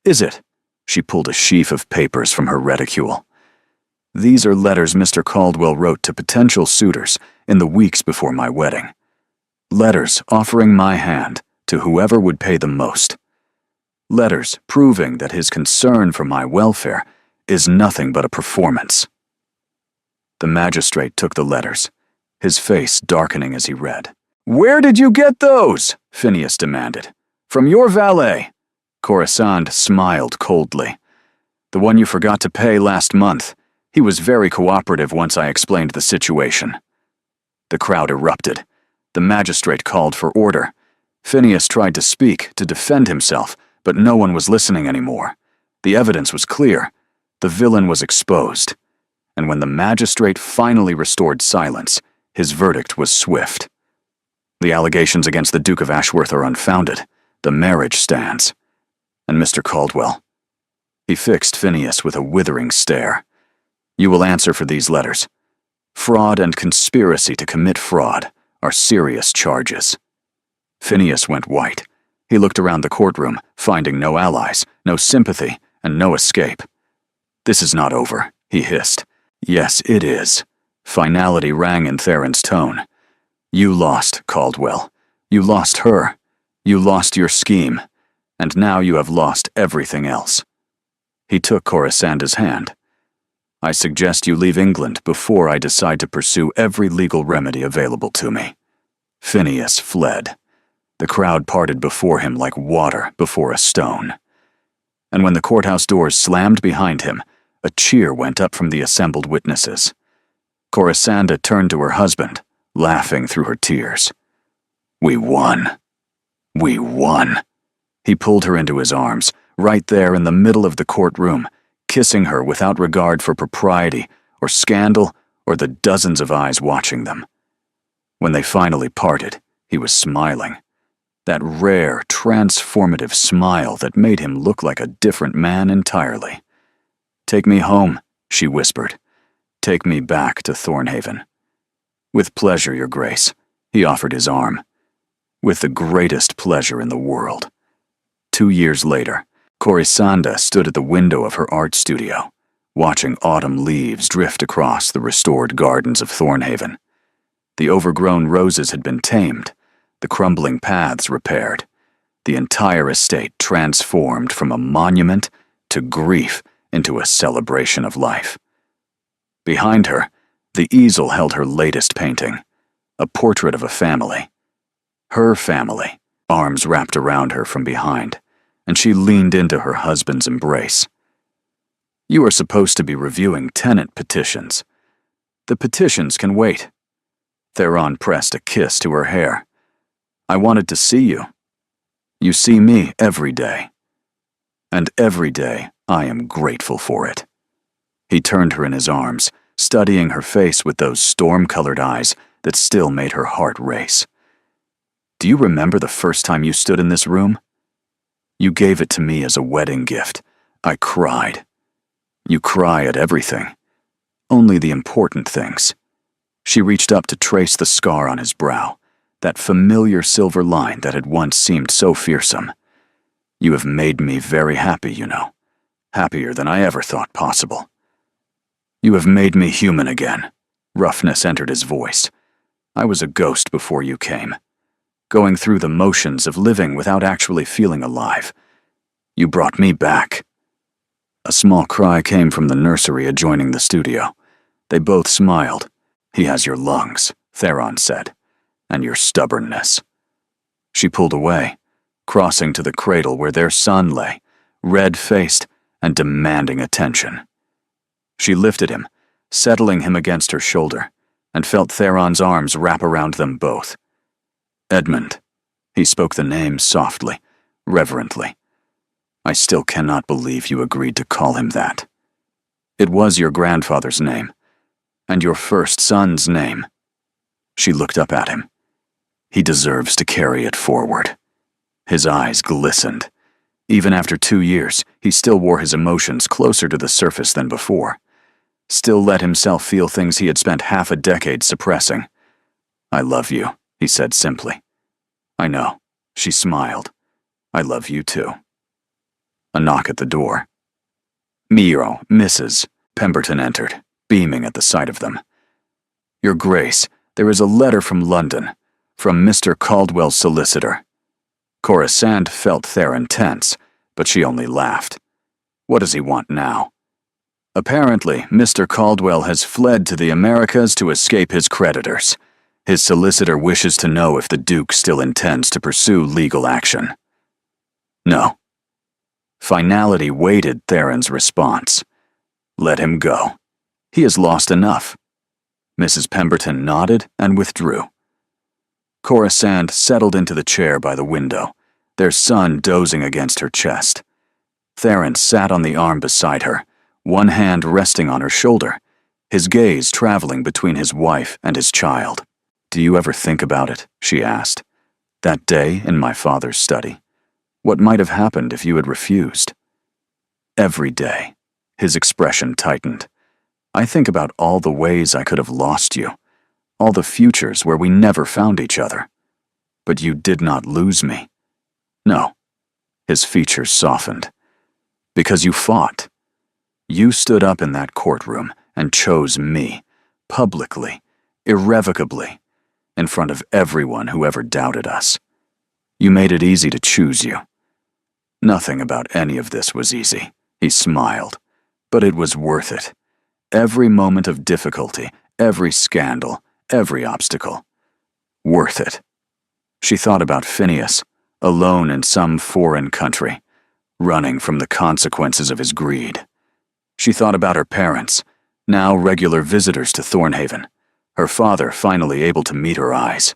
"Is it?" She pulled a sheaf of papers from her reticule. "These are letters Mr. Caldwell wrote to potential suitors in the weeks before my wedding. Letters offering my hand to whoever would pay the most. Letters proving that his concern for my welfare is nothing but a performance." The magistrate took the letters, his face darkening as he read. "Where did you get those?" Phineas demanded. "From your valet." Corisande smiled coldly. "The one you forgot to pay last month. He was very cooperative once I explained the situation." The crowd erupted. The magistrate called for order. Phineas tried to speak, to defend himself, but no one was listening anymore. The evidence was clear. The villain was exposed. And when the magistrate finally restored silence, his verdict was swift. The allegations against the Duke of Ashworth are unfounded. The marriage stands. And Mr. Caldwell. He fixed Phineas with a withering stare. You will answer for these letters. Fraud and conspiracy to commit fraud are serious charges. Phineas went white. He looked around the courtroom, finding no allies, no sympathy, and no escape. This is not over, he hissed. Yes, it is. Finality rang in Theron's tone. You lost, Caldwell. You lost her. You lost your scheme. And now you have lost everything else. He took Corisanda's hand. I suggest you leave England before I decide to pursue every legal remedy available to me. Phineas fled. The crowd parted before him like water before a stone. And when the courthouse doors slammed behind him, a cheer went up from the assembled witnesses. Corisanda turned to her husband, laughing through her tears. We won. We won. He pulled her into his arms, right there in the middle of the courtroom, kissing her without regard for propriety or scandal or the dozens of eyes watching them. When they finally parted, he was smiling. That rare, transformative smile that made him look like a different man entirely. Take me home, she whispered. Take me back to Thornhaven. With pleasure, Your Grace, he offered his arm. With the greatest pleasure in the world. 2 years later, Corisanda stood at the window of her art studio, watching autumn leaves drift across the restored gardens of Thornhaven. The overgrown roses had been tamed, the crumbling paths repaired, the entire estate transformed from a monument to grief into a celebration of life. Behind her, the easel held her latest painting, a portrait of a family. Her family, arms wrapped around her from behind, and she leaned into her husband's embrace. You are supposed to be reviewing tenant petitions. The petitions can wait. Theron pressed a kiss to her hair. I wanted to see you. You see me every day. And every day I am grateful for it. He turned her in his arms, studying her face with those storm-colored eyes that still made her heart race. Do you remember the first time you stood in this room? You gave it to me as a wedding gift. I cried. You cry at everything. Only the important things. She reached up to trace the scar on his brow, that familiar silver line that had once seemed so fearsome. You have made me very happy, you know. Happier than I ever thought possible. You have made me human again. Roughness entered his voice. I was a ghost before you came, going through the motions of living without actually feeling alive. You brought me back. A small cry came from the nursery adjoining the studio. They both smiled. He has your lungs, Theron said, and your stubbornness. She pulled away, crossing to the cradle where their son lay, red-faced and demanding attention. She lifted him, settling him against her shoulder, and felt Theron's arms wrap around them both. Edmund. He spoke the name softly, reverently. I still cannot believe you agreed to call him that. It was your grandfather's name, and your first son's name. She looked up at him. He deserves to carry it forward. His eyes glistened. Even after 2 years, he still wore his emotions closer to the surface than before. Still let himself feel things he had spent half a decade suppressing. I love you, he said simply. I know, she smiled. I love you too. A knock at the door. Miro, Mrs. Pemberton entered, beaming at the sight of them. Your Grace, there is a letter from London, from Mr. Caldwell's solicitor. Corisande felt Theron tense, but she only laughed. What does he want now? Apparently, Mr. Caldwell has fled to the Americas to escape his creditors. His solicitor wishes to know if the Duke still intends to pursue legal action. No. Finality waited Theron's response. Let him go. He has lost enough. Mrs. Pemberton nodded and withdrew. Corisande settled into the chair by the window, their son dozing against her chest. Theron sat on the arm beside her, one hand resting on her shoulder, his gaze traveling between his wife and his child. "Do you ever think about it?" she asked. "That day in my father's study. What might have happened if you had refused?" "Every day." His expression tightened. "I think about all the ways I could have lost you, all the futures where we never found each other. But you did not lose me." "No." His features softened. "Because you fought. You stood up in that courtroom and chose me, publicly, irrevocably, in front of everyone who ever doubted us. You made it easy to choose you." "Nothing about any of this was easy," he smiled, "but it was worth it. Every moment of difficulty, every scandal, every obstacle. Worth it." She thought about Phineas, alone in some foreign country, running from the consequences of his greed. She thought about her parents, now regular visitors to Thornhaven, her father finally able to meet her eyes.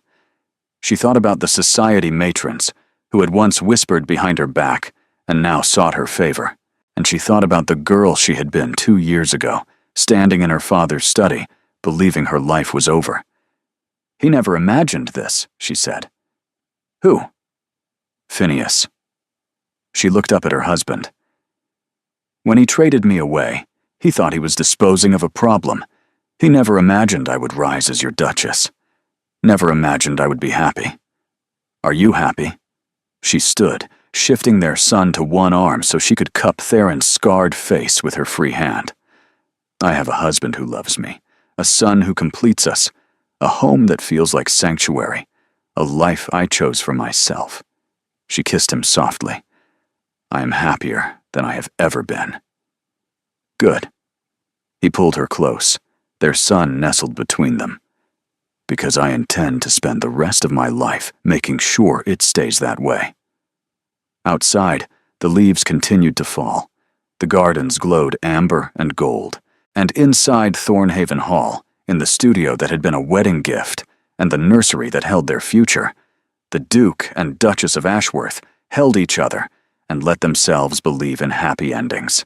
She thought about the society matrons who had once whispered behind her back and now sought her favor, and she thought about the girl she had been 2 years ago, standing in her father's study, believing her life was over. "He never imagined this," she said. "Who?" "Phineas." She looked up at her husband. "When he traded me away, he thought he was disposing of a problem. He never imagined I would rise as your Duchess. Never imagined I would be happy. Are you happy?" She stood, shifting their son to one arm so she could cup Theron's scarred face with her free hand. "I have a husband who loves me, a son who completes us, a home that feels like sanctuary, a life I chose for myself." She kissed him softly. "I am happier than I have ever been." "Good." He pulled her close, their son nestled between them. "Because I intend to spend the rest of my life making sure it stays that way." Outside, the leaves continued to fall. The gardens glowed amber and gold, and inside Thornhaven Hall, in the studio that had been a wedding gift and the nursery that held their future, the Duke and Duchess of Ashworth held each other and let themselves believe in happy endings.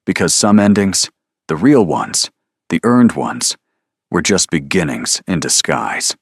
Because some endings, the real ones, the earned ones, were just beginnings in disguise.